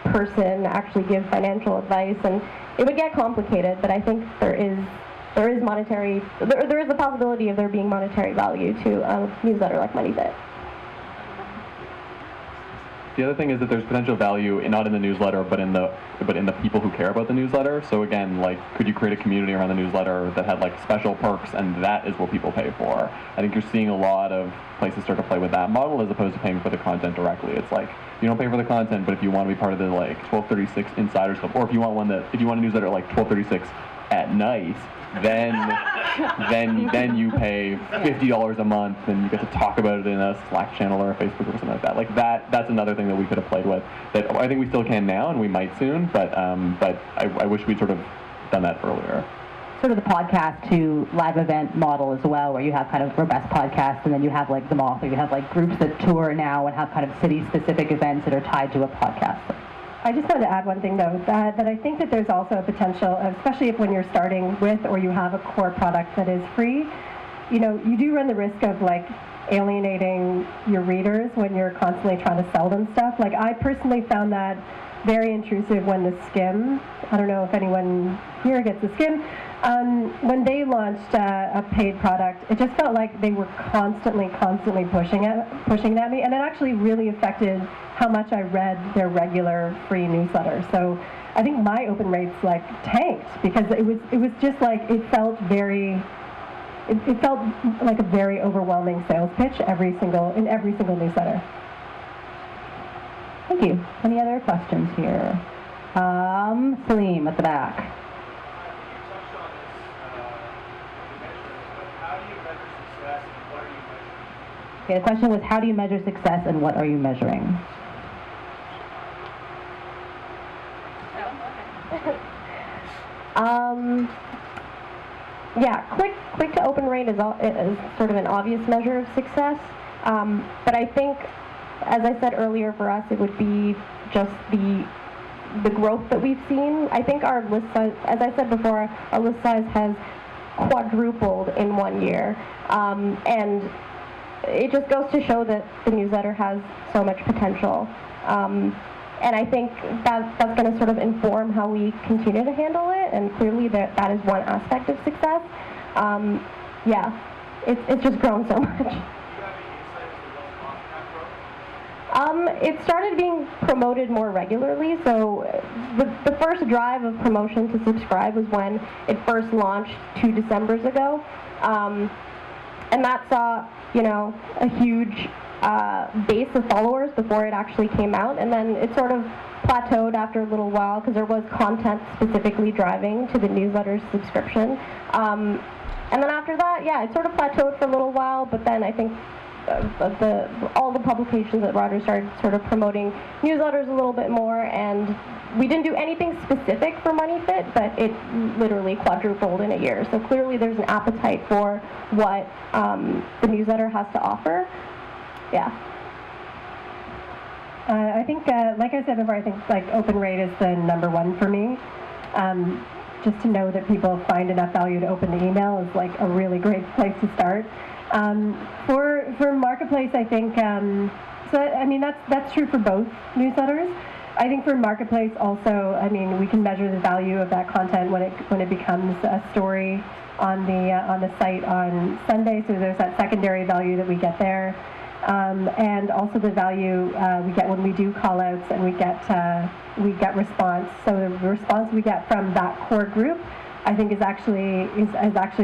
Speaker 3: person actually give financial advice, and it would get complicated. But I think there is the possibility of there being monetary value to a newsletter like MoneyFit.
Speaker 2: The other thing is that there's potential value not in the newsletter, but in the people who care about the newsletter. So again, like, could you create a community around the newsletter that had like special perks, and that is what people pay for? I think you're seeing a lot of places start to play with that model as opposed to paying for the content directly. It's like you don't pay for the content, but if you want to be part of the like 1236 Insiders Club, or if you want a newsletter like 1236 at night, then you pay $50 a month, and you get to talk about it in a Slack channel or a Facebook or something like that. Like that's another thing that we could have played with. That I think we still can now, and we might soon. But I wish we'd sort of done that earlier.
Speaker 1: Sort of the podcast to live event model as well, where you have kind of robust podcasts, and then you have like the Moth, or you have like groups that tour now and have kind of city-specific events that are tied to a podcast.
Speaker 4: I just wanted to add one thing, though, that I think that there's also a potential, especially if when you're starting with or you have a core product that is free, you do run the risk of like alienating your readers when you're constantly trying to sell them stuff. Like, I personally found that very intrusive when the Skim, I don't know if anyone here gets the Skim, when they launched a paid product, it just felt like they were constantly pushing it at me, and it actually really affected how much I read their regular free newsletter. So I think my open rates like tanked because it was just like it felt like a very overwhelming sales pitch in every single newsletter.
Speaker 1: Thank you. Any other questions here? Salim at the back. Okay, the question was, how do you measure success and what are you measuring?
Speaker 3: Yeah, click to open rate is sort of an obvious measure of success. But I think, as I said earlier, for us it would be just the growth that we've seen. I think our list size, as I said before, our list size has quadrupled in 1 year, and it just goes to show that the newsletter has so much potential. And I think that's going to sort of inform how we continue to handle it, and clearly that is one aspect of success. It's just grown so much. It started being promoted more regularly, so the first drive of promotion to subscribe was when it first launched 2 Decembers ago, and that saw, a huge base of followers before it actually came out, and then it sort of plateaued after a little while because there was content specifically driving to the newsletter's subscription. And then after that, it sort of plateaued for a little while, but then I think all the publications at Rogers started sort of promoting newsletters a little bit more, and we didn't do anything specific for MoneyFit, but it literally quadrupled in a year. So clearly there's an appetite for what the newsletter has to offer. Yeah.
Speaker 4: I think, like I said before, I think like open rate is the number one for me. Just to know that people find enough value to open the email is like a really great place to start. For Marketplace, I think, that's true for both newsletters. I think for Marketplace also, we can measure the value of that content when it becomes a story on the site on Sunday. So there's that secondary value that we get there. And also the value we get when we do call-outs and we get response. So the response we get from that core group, I think is actually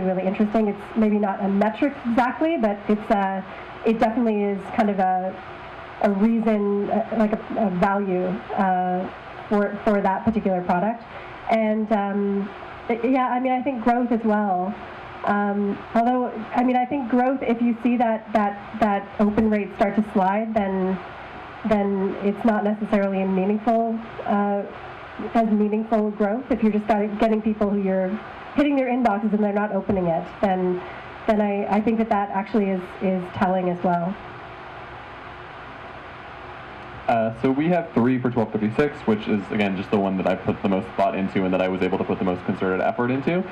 Speaker 4: really interesting. It's maybe not a metric exactly, but it definitely is kind of a reason, like a value for that particular product. And I think growth as well. Although, I mean, I think growth, if you see that open rate start to slide, then it's not necessarily a meaningful growth. If you're just getting people who you're hitting their inboxes and they're not opening it, then I think that actually is telling as well.
Speaker 2: So we have 3 for 1236, which is, again, just the one that I put the most thought into and that I was able to put the most concerted effort into.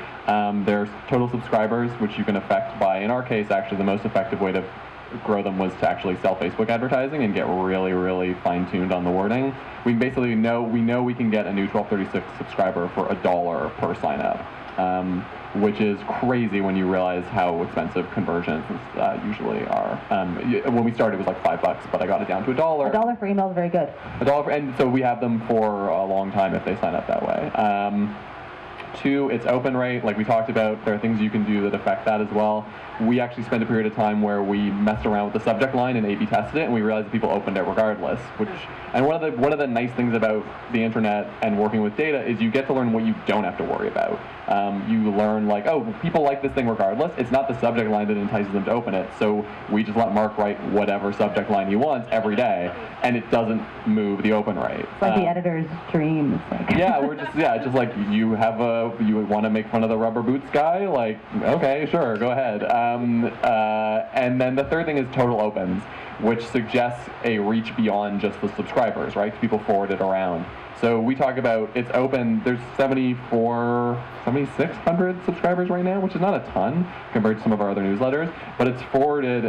Speaker 2: There's total subscribers, which you can affect by, in our case, actually the most effective way to grow them was to actually sell Facebook advertising and get really, really fine-tuned on the wording. We basically know we can get a new 1236 subscriber for $1 per sign-up. Which is crazy when you realize how expensive conversions usually are. When we started, it was like $5, but I got it down to $1.
Speaker 1: $1 for email is very good.
Speaker 2: And so we have them for a long time if they sign up that way. 2, it's open rate, like we talked about. There are things you can do that affect that as well. We actually spent a period of time where we messed around with the subject line and A/B tested it, and we realized that people opened it regardless. And one of the nice things about the internet and working with data is you get to learn what you don't have to worry about. You learn like, oh, people like this thing regardless. It's not the subject line that entices them to open it. So we just let Mark write whatever subject line he wants every day, and it doesn't move the open rate.
Speaker 1: It's like the editor's dream. It's like
Speaker 2: just like you want to make fun of the rubber boots guy, like, okay, sure, go ahead. And then the third thing is total opens, which suggests a reach beyond just the subscribers, right? People forward it around. So we talk about it's open. There's 7,600 subscribers right now, which is not a ton compared to some of our other newsletters, but it's forwarded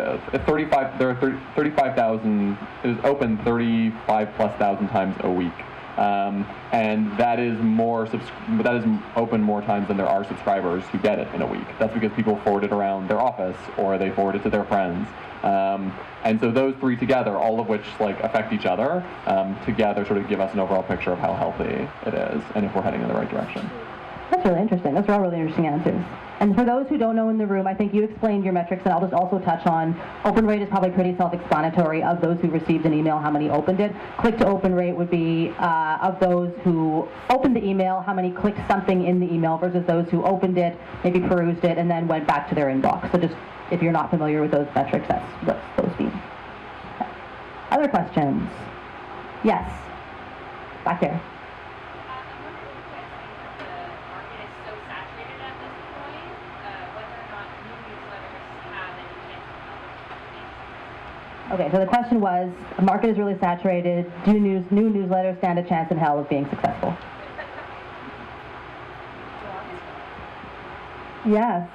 Speaker 2: 35. There are 35,000. It is open 35,000+ times a week. And that is open more times than there are subscribers who get it in a week. That's because people forward it around their office or they forward it to their friends. And so those 3 together, all of which like affect each other, together sort of give us an overall picture of how healthy it is and if we're heading in the right direction.
Speaker 1: That's really interesting. Those are all really interesting answers. And for those who don't know in the room, I think you explained your metrics, and I'll just also touch on open rate is probably pretty self-explanatory. Of those who received an email, how many opened it? Click to open rate would be of those who opened the email, how many clicked something in the email versus those who opened it, maybe perused it, and then went back to their inbox. So just if you're not familiar with those metrics, that's what those mean. Okay. Other questions? Yes. Back there. Okay, so the question was, the market is really saturated. Do new newsletters stand a chance in hell of being successful?
Speaker 4: Yes,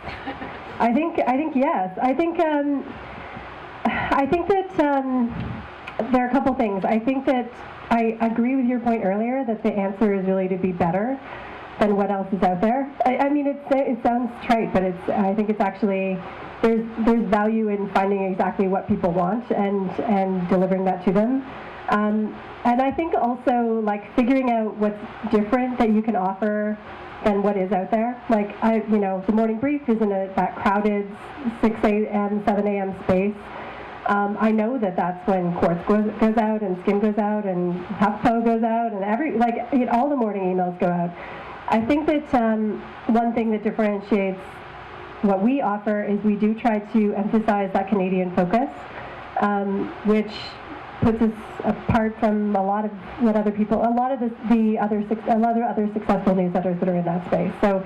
Speaker 4: I think yes. I think that there are a couple things. I think that I agree with your point earlier that the answer is really to be better than what else is out there. I mean, it sounds trite, but I think it's actually. There's value in finding exactly what people want and delivering that to them. And I think also like figuring out what's different that you can offer than what is out there. Like the morning brief is in that crowded 6 a.m., 7 a.m. space. I know that's when Quartz goes out and Skim goes out and HuffPo goes out and all the morning emails go out. I think that one thing that differentiates what we offer is we do try to emphasize that Canadian focus, which puts us apart from a lot of other successful newsletters that are in that space. So,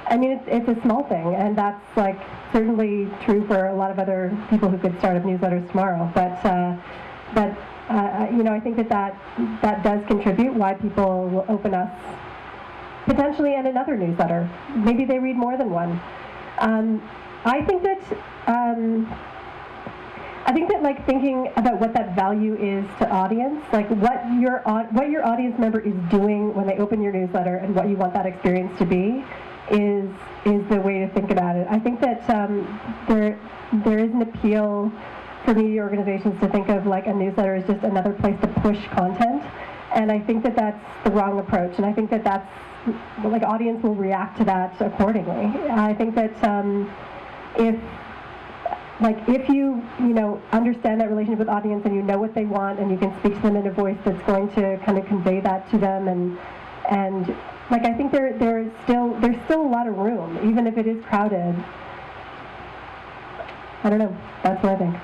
Speaker 4: I mean, it's a small thing, and that's like certainly true for a lot of other people who could start up newsletters tomorrow. But I think that does contribute why people will open us potentially in another newsletter. Maybe they read more than one. I think that like thinking about what that value is to audience, like what your audience member is doing when they open your newsletter and what you want that experience to be, is the way to think about it. I think that there is an appeal for media organizations to think of like a newsletter as just another place to push content, and I think that that's the wrong approach. And I think that that's like audience will react to that accordingly. I think that if you understand that relationship with audience and you know what they want and you can speak to them in a voice that's going to kind of convey that to them and like I think there's still a lot of room, even if it is crowded, I don't know. That's what I think.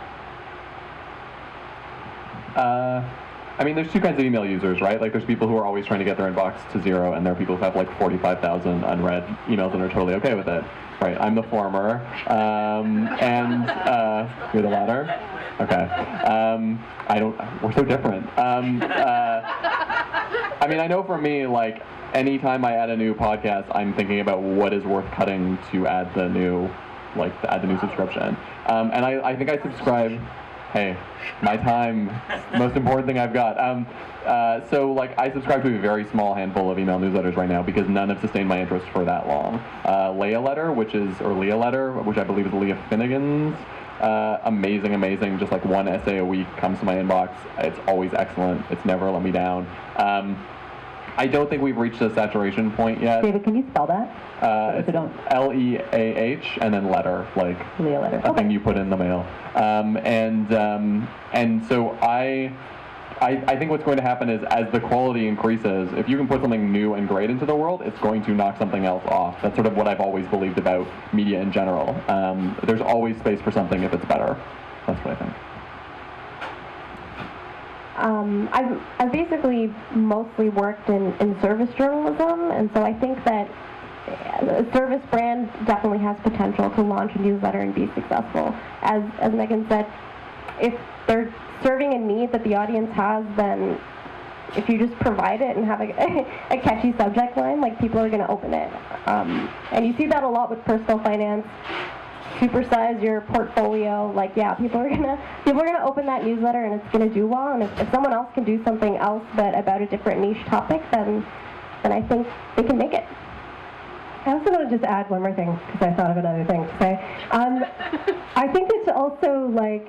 Speaker 2: I mean, there's two kinds of email users, right? Like, there's people who are always trying to get their inbox to zero, and there are people who have like 45,000 unread emails and are totally okay with it. Right, I'm the former, you're the latter? Okay. We're so different. I mean, I know for me, like, anytime I add a new podcast, I'm thinking about what is worth cutting to add the new, subscription. And I think I subscribe. Hey, my time, most important thing I've got. So like I subscribe to a very small handful of email newsletters right now because none have sustained my interest for that long. Leah Letter, which I believe is Leah Finnegan's. Amazing. Just like one essay a week comes to my inbox. It's always excellent. It's never let me down. I don't think we've reached a saturation point yet.
Speaker 1: David, can you spell that?
Speaker 2: It's Leah and then letter, like
Speaker 1: Leah Letter.
Speaker 2: a thing you put in the mail. And so I think what's going to happen is as the quality increases, if you can put something new and great into the world, it's going to knock something else off. That's sort of what I've always believed about media in general. There's always space for something if it's better. That's what I think.
Speaker 3: I've basically mostly worked in service journalism, and so I think that a service brand definitely has potential to launch a newsletter and be successful. As Megan said, if they're serving a need that the audience has, then if you just provide it and have a catchy subject line, like, people are going to open it. And you see that a lot with personal finance. Supersize your portfolio. Like, yeah, people are gonna open that newsletter and it's gonna do well. And if someone else can do something else but about a different niche topic, then I think they can make it.
Speaker 4: I also want to just add one more thing because I thought of another thing to say. I think it's also like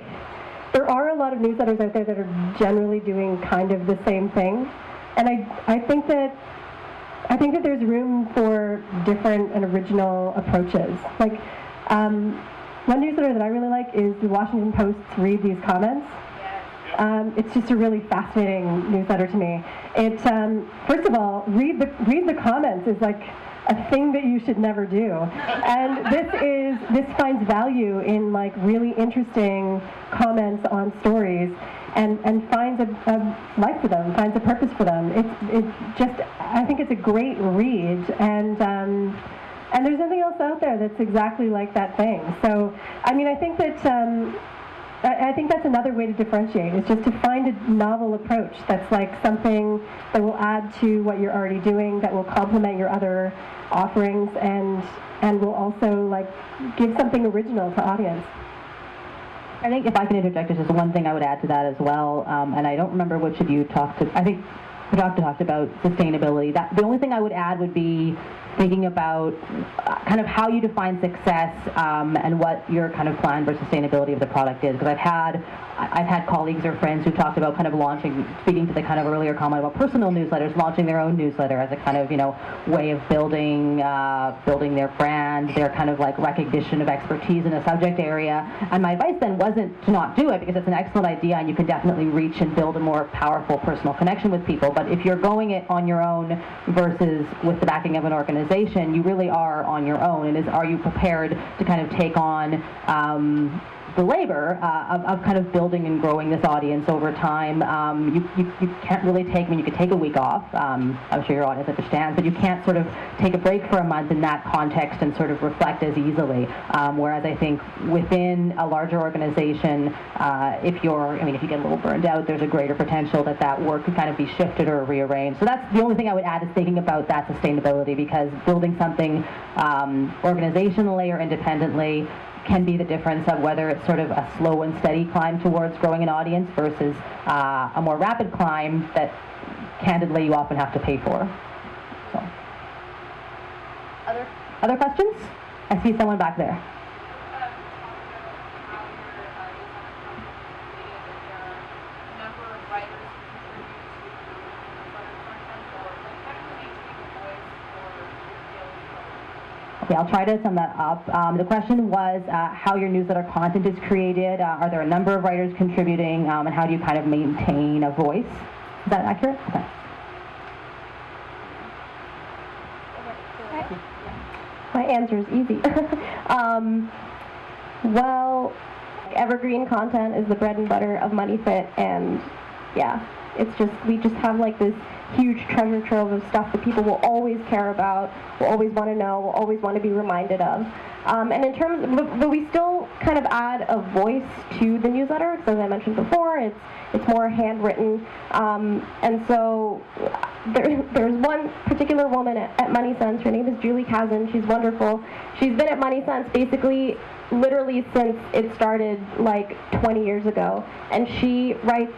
Speaker 4: there are a lot of newsletters out there that are generally doing kind of the same thing, and I think that there's room for different and original approaches. Like. One newsletter that I really like is the Washington Post's Read These Comments. It's just a really fascinating newsletter to me. It first of all, read the comments is like a thing that you should never do, and this finds value in like really interesting comments on stories, and finds a life for them, finds a purpose for them. I think it's a great read, and there's nothing else out there that's exactly like that thing. So, I mean, I think that's another way to differentiate, is just to find a novel approach that's like something that will add to what you're already doing, that will complement your other offerings, and will also like give something original to audience.
Speaker 1: I think if I can interject, there's just one thing I would add to that as well, and I don't remember which of you talked to. I think Dr. talked about sustainability. The only thing I would add would be thinking about kind of how you define success and what your kind of plan for sustainability of the product is. Because I've had colleagues or friends who talked about kind of speaking to the kind of earlier comment about personal newsletters, launching their own newsletter as a kind of, way of building their brand, their kind of like recognition of expertise in a subject area. And my advice then wasn't to not do it, because it's an excellent idea and you can definitely reach and build a more powerful personal connection with people. But if you're going it on your own versus with the backing of an organization, you really are on your own. And are you prepared to kind of take on the labor of kind of building and growing this audience over time? You can't really you can take a week off. I'm sure your audience understands, but you can't sort of take a break for a month in that context and sort of reflect as easily. Whereas I think within a larger organization, if you get a little burned out, there's a greater potential that work could kind of be shifted or rearranged. So that's the only thing I would add, is thinking about that sustainability, because building something organizationally or independently can be the difference of whether it's sort of a slow and steady climb towards growing an audience versus a more rapid climb that candidly you often have to pay for. So. Other questions? I see someone back there. Okay, I'll try to sum that up. The question was how your newsletter content is created. Are there a number of writers contributing, and how do you kind of maintain a voice? Is that accurate? Okay.
Speaker 3: My answer is easy. Well, Evergreen content is the bread and butter of MoneyFit, and yeah, we just have like this huge treasure trove of stuff that people will always care about, will always want to know, will always want to be reminded of. And in terms, but we still kind of add a voice to the newsletter. So as I mentioned before, it's more handwritten, and so there's one particular woman at Money Sense. Her name is Julie Kazan. She's wonderful. She's been at Money Sense basically literally since it started like 20 years ago, and she writes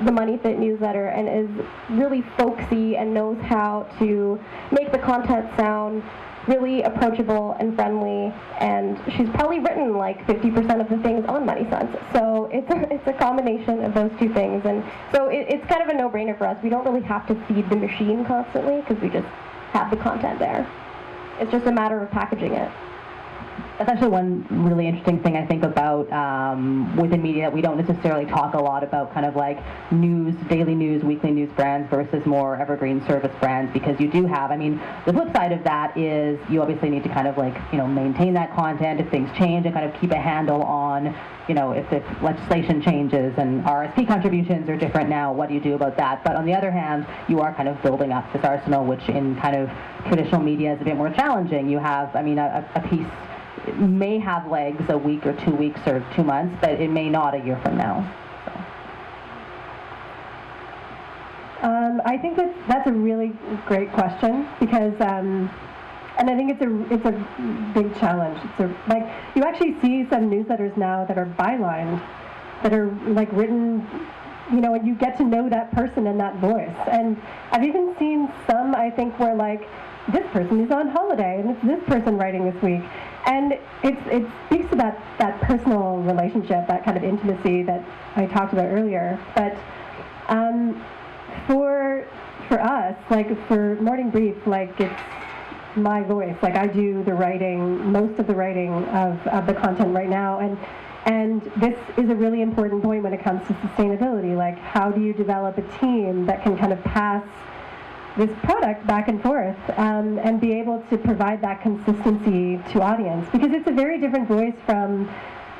Speaker 3: the MoneyFit newsletter and is really folksy and knows how to make the content sound really approachable and friendly, and she's probably written like 50% of the things on Money Sense. So it's a combination of those two things, and so it's kind of a no-brainer for us. We don't really have to feed the machine constantly because we just have the content there. It's just a matter of packaging it.
Speaker 1: That's actually one really interesting thing I think about within media, that we don't necessarily talk a lot about kind of like news, daily news, weekly news brands versus more evergreen service brands, because you do have, I mean, the flip side of that is you obviously need to kind of like, you know, maintain that content if things change and kind of keep a handle on, you know, if legislation changes and RSP contributions are different now, what do you do about that? But on the other hand, you are kind of building up this arsenal, which in kind of traditional media is a bit more challenging. You have, I mean, a piece may have legs a week or 2 weeks or 2 months, but it may not a year from now. So.
Speaker 4: I think that's a really great question, because and I think it's a big challenge. Like, you actually see some newsletters now that are bylined, that are like written, you know, and you get to know that person and that voice. And I've even seen some, I think, where like, this person is on holiday and it's this person writing this week. And it speaks to that personal relationship, that kind of intimacy that I talked about earlier. But for us, like for Morning Brief, like it's my voice. Like I do the writing, most of the writing of the content right now. And this is a really important point when it comes to sustainability. Like, how do you develop a team that can kind of pass this product back and forth and be able to provide that consistency to audience, because it's a very different voice from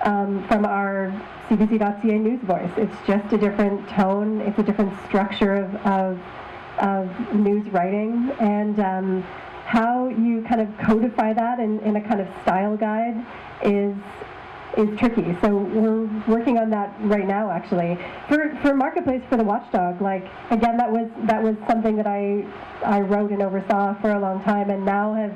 Speaker 4: our CBC.ca news voice. It's just a different tone. It's a different structure of news writing, and how you kind of codify that in a kind of style guide is tricky. So we're working on that right now, actually. For Marketplace for the Watchdog, like, again, that was something that I wrote and oversaw for a long time, and now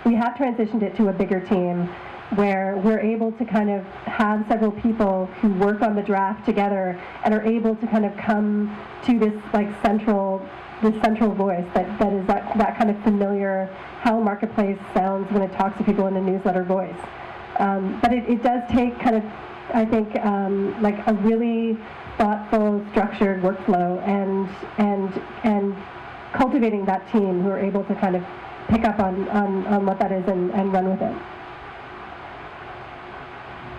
Speaker 4: we have transitioned it to a bigger team where we're able to kind of have several people who work on the draft together and are able to kind of come to this like central voice that is that kind of familiar how Marketplace sounds when it talks to people in a newsletter voice. But it does take kind of, I think, like a really thoughtful, structured workflow and cultivating that team who are able to kind of pick up on what that is and run with it.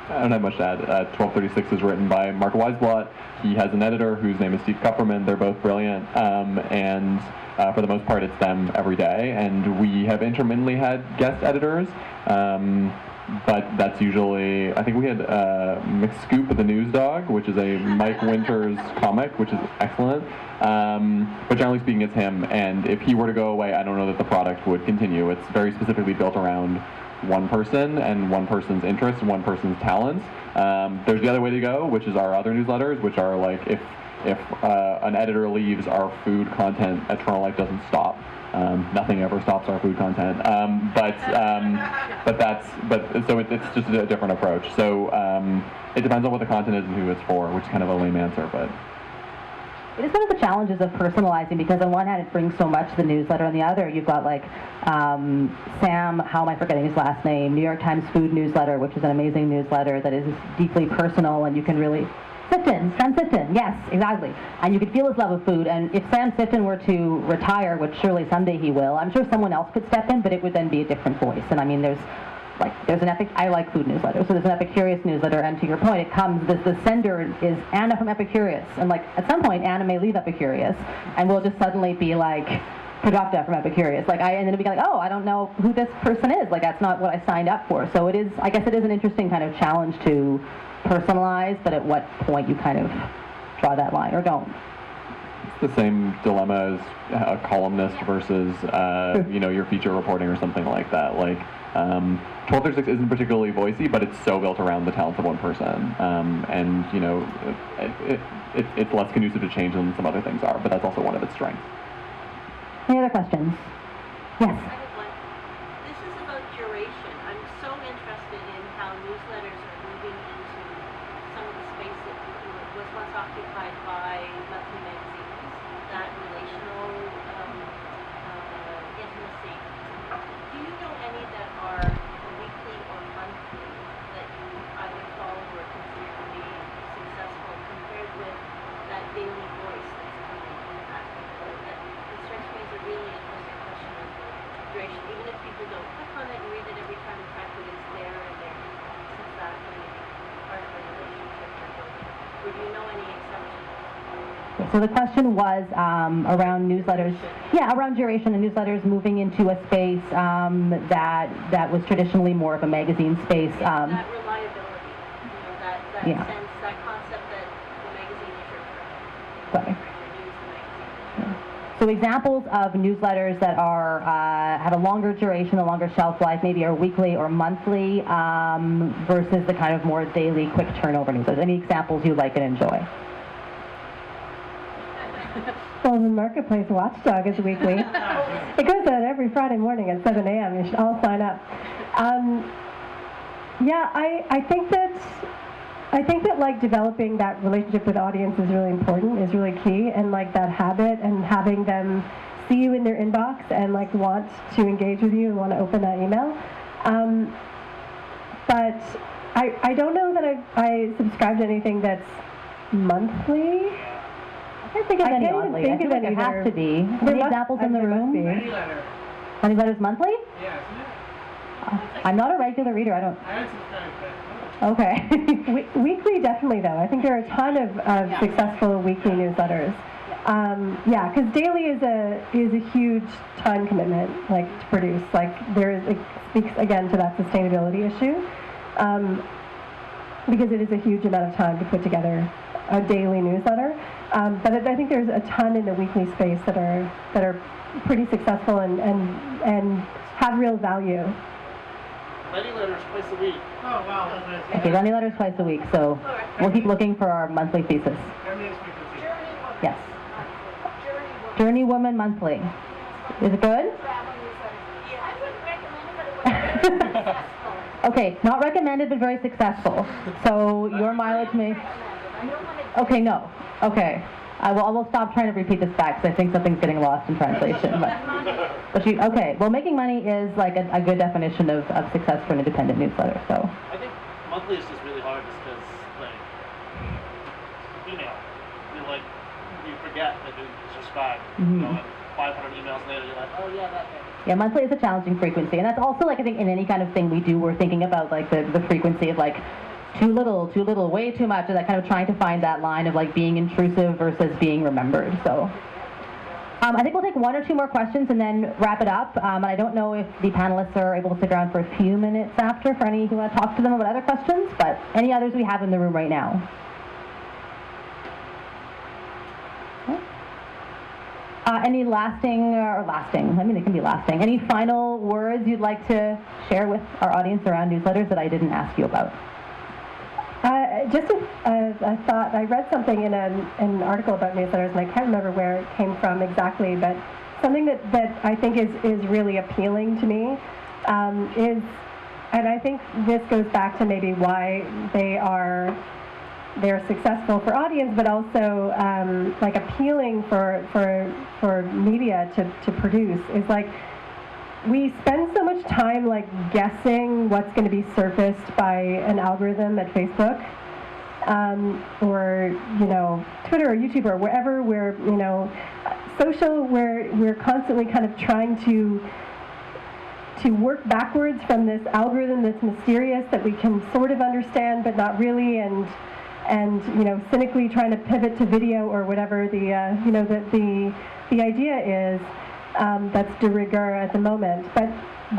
Speaker 2: I don't have much to add. 1236 is written by Mark Weisblatt. He has an editor whose name is Steve Kupperman. They're both brilliant, and for the most part, it's them every day. And we have intermittently had guest editors, but that's usually, I think we had McScoop of the News Dog, which is a Mike Winters comic, which is excellent. But generally speaking, it's him. And if he were to go away, I don't know that the product would continue. It's very specifically built around one person and one person's interests and one person's talents. There's the other way to go, which is our other newsletters, which are like if an editor leaves, our food content at Toronto Life doesn't stop. Nothing ever stops our food content. So it's just a different approach. So it depends on what the content is and who it's for, which is kind of a lame answer, but.
Speaker 1: It is one of the challenges of personalizing, because on one hand it brings so much to the newsletter, on the other you've got like Sam, how am I forgetting his last name, New York Times Food Newsletter, which is an amazing newsletter that is deeply personal, and you can really, Sam Sifton, yes, exactly. And you could feel his love of food, and if Sam Sifton were to retire, which surely someday he will, I'm sure someone else could step in, but it would then be a different voice. And I mean, there's an I like food newsletters, so there's an Epicurious newsletter, and to your point, it comes, the sender is Anna from Epicurious, and like at some point Anna may leave Epicurious, and we'll just suddenly be like Producta from Epicurious, and then it'll be like, oh, I don't know who this person is, like that's not what I signed up for. So it is, I guess it is an interesting kind of challenge to personalized, but at what point you kind of draw that line or don't.
Speaker 2: It's the same dilemma as a columnist versus, your feature reporting or something like that. Like, 1236 isn't particularly voicey, but it's so built around the talents of one person. And, it's less conducive to change than some other things are, but that's also one of its strengths.
Speaker 1: Any other questions? Yes.
Speaker 9: This is about duration. I'm so interested in how newsletters are moving into some of the space that was once occupied by monthly magazines, that relational intimacy. Do you know any that are weekly or monthly that you either follow or consider to be successful compared with that daily voice that's coming in that? It strikes me as a really interesting question of the duration. Even if people don't click on it and read it every time, the fact that it's there and there, since that may be part of a relationship they're building. Or do you know any exceptions?
Speaker 1: So the question was around newsletters. Yeah, around duration and newsletters moving into a space that was traditionally more of a magazine space.
Speaker 9: That reliability, that
Speaker 1: Yeah.
Speaker 9: sense, that concept that the magazine is your friend.
Speaker 1: Sorry.
Speaker 9: Your news, the magazine.
Speaker 1: So examples of newsletters that are have a longer duration, a longer shelf life, maybe are weekly or monthly, versus the kind of more daily, quick turnover newsletters. Any examples you like and enjoy?
Speaker 4: Well, the Marketplace Watchdog is weekly. It goes out every Friday morning at 7 a.m. You should all sign up. I think that like developing that relationship with audience is really important, is really key, and like that habit and having them see you in their inbox and like want to engage with you and want to open that email. But I don't know that I subscribe to anything that's monthly.
Speaker 1: I can't think of any oddly. I feel like it has to be. Any examples in the room? Any letters monthly?
Speaker 5: Yeah, isn't it?
Speaker 1: I'm not a regular reader. I don't.
Speaker 5: I subscribe to that.
Speaker 1: Okay.
Speaker 4: Weekly, definitely though. I think there are a ton of successful weekly newsletters. Because daily is a huge time commitment, like to produce. Like it speaks again to that sustainability issue, because it is a huge amount of time to put together a daily newsletter. But I think there's a ton in the weekly space that are pretty successful and have real value.
Speaker 5: Lenny letters twice a week. Oh, wow.
Speaker 1: Okay, Lenny letters twice a week, so we'll keep looking for our monthly thesis. Yes. Journey Woman Monthly. Is it good? Okay, not recommended, but very successful. So your mileage may... Okay, no. Okay. I will stop trying to repeat this back because I think something's getting lost in translation. Okay. Well, making money is like a good definition of success for an independent newsletter. So.
Speaker 5: I think monthly is just really hard just because, like, email. You forget that you subscribe.
Speaker 1: Mm-hmm.
Speaker 5: And 500 emails later, you're like, oh yeah, that thing.
Speaker 1: Yeah, monthly is a challenging frequency, and that's also like I think in any kind of thing we do, we're thinking about like the frequency of like too little, way too much, and that kind of trying to find that line of like being intrusive versus being remembered. So I think we'll take one or two more questions and then wrap it up. And I don't know if the panelists are able to stick around for a few minutes after for any who want to talk to them about other questions, but any others we have in the room right now. Any lasting, I mean, it can be lasting. Any final words you'd like to share with our audience around newsletters that I didn't ask you about?
Speaker 4: I thought I read something in an article about newsletters, and I can't remember where it came from exactly, but something that I think is really appealing to me is, and I think this goes back to maybe why they're successful for audience, but also like appealing for media to produce, is like we spend so much time like guessing what's going to be surfaced by an algorithm at Facebook, or Twitter or YouTube or wherever we're social, we're constantly kind of trying to work backwards from this algorithm that's mysterious that we can sort of understand but not really, and cynically trying to pivot to video or whatever the idea is. That's de rigueur at the moment, but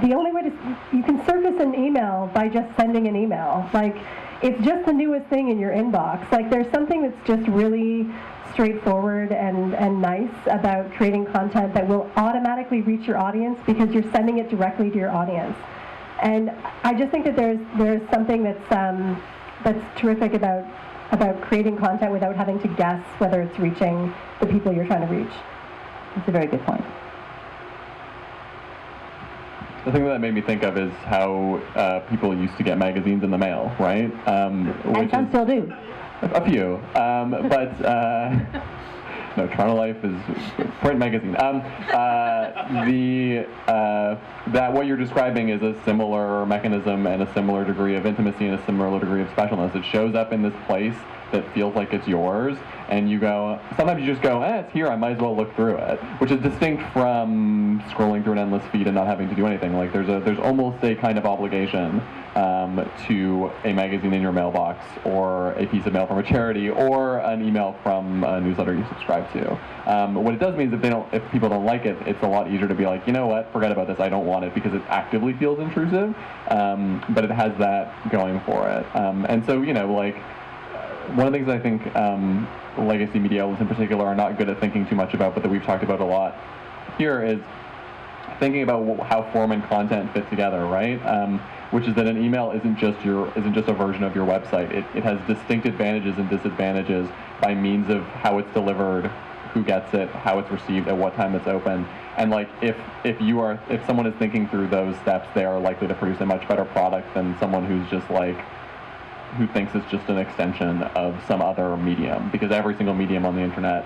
Speaker 4: the only way you can surface an email by just sending an email. Like it's just the newest thing in your inbox. Like, there's something that's just really straightforward and nice about creating content that will automatically reach your audience because you're sending it directly to your audience. And I just think that there's something that's terrific about creating content without having to guess whether it's reaching the people you're trying to reach.
Speaker 1: That's a very good point.
Speaker 2: The thing that made me think of is how people used to get magazines in the mail, right?
Speaker 1: And some still do.
Speaker 2: A few, but no, Toronto Life is print magazine. That what you're describing is a similar mechanism and a similar degree of intimacy and a similar degree of specialness. It shows up in this place that feels like it's yours, and you go, sometimes you just go, it's here, I might as well look through it, which is distinct from scrolling through an endless feed and not having to do anything. Like, there's almost a kind of obligation to a magazine in your mailbox, or a piece of mail from a charity, or an email from a newsletter you subscribe to. What it does mean is if people don't like it, it's a lot easier to be like, you know what, forget about this, I don't want it, because it actively feels intrusive, but it has that going for it. And so, like, one of the things I think legacy media outlets in particular are not good at thinking too much about, but that we've talked about a lot here, is thinking about how form and content fit together, right? Which is that an email isn't just a version of your website. It has distinct advantages and disadvantages by means of how it's delivered, who gets it, how it's received, at what time it's open. And like, if someone is thinking through those steps, they are likely to produce a much better product than someone who's just like, who thinks it's just an extension of some other medium, because every single medium on the internet,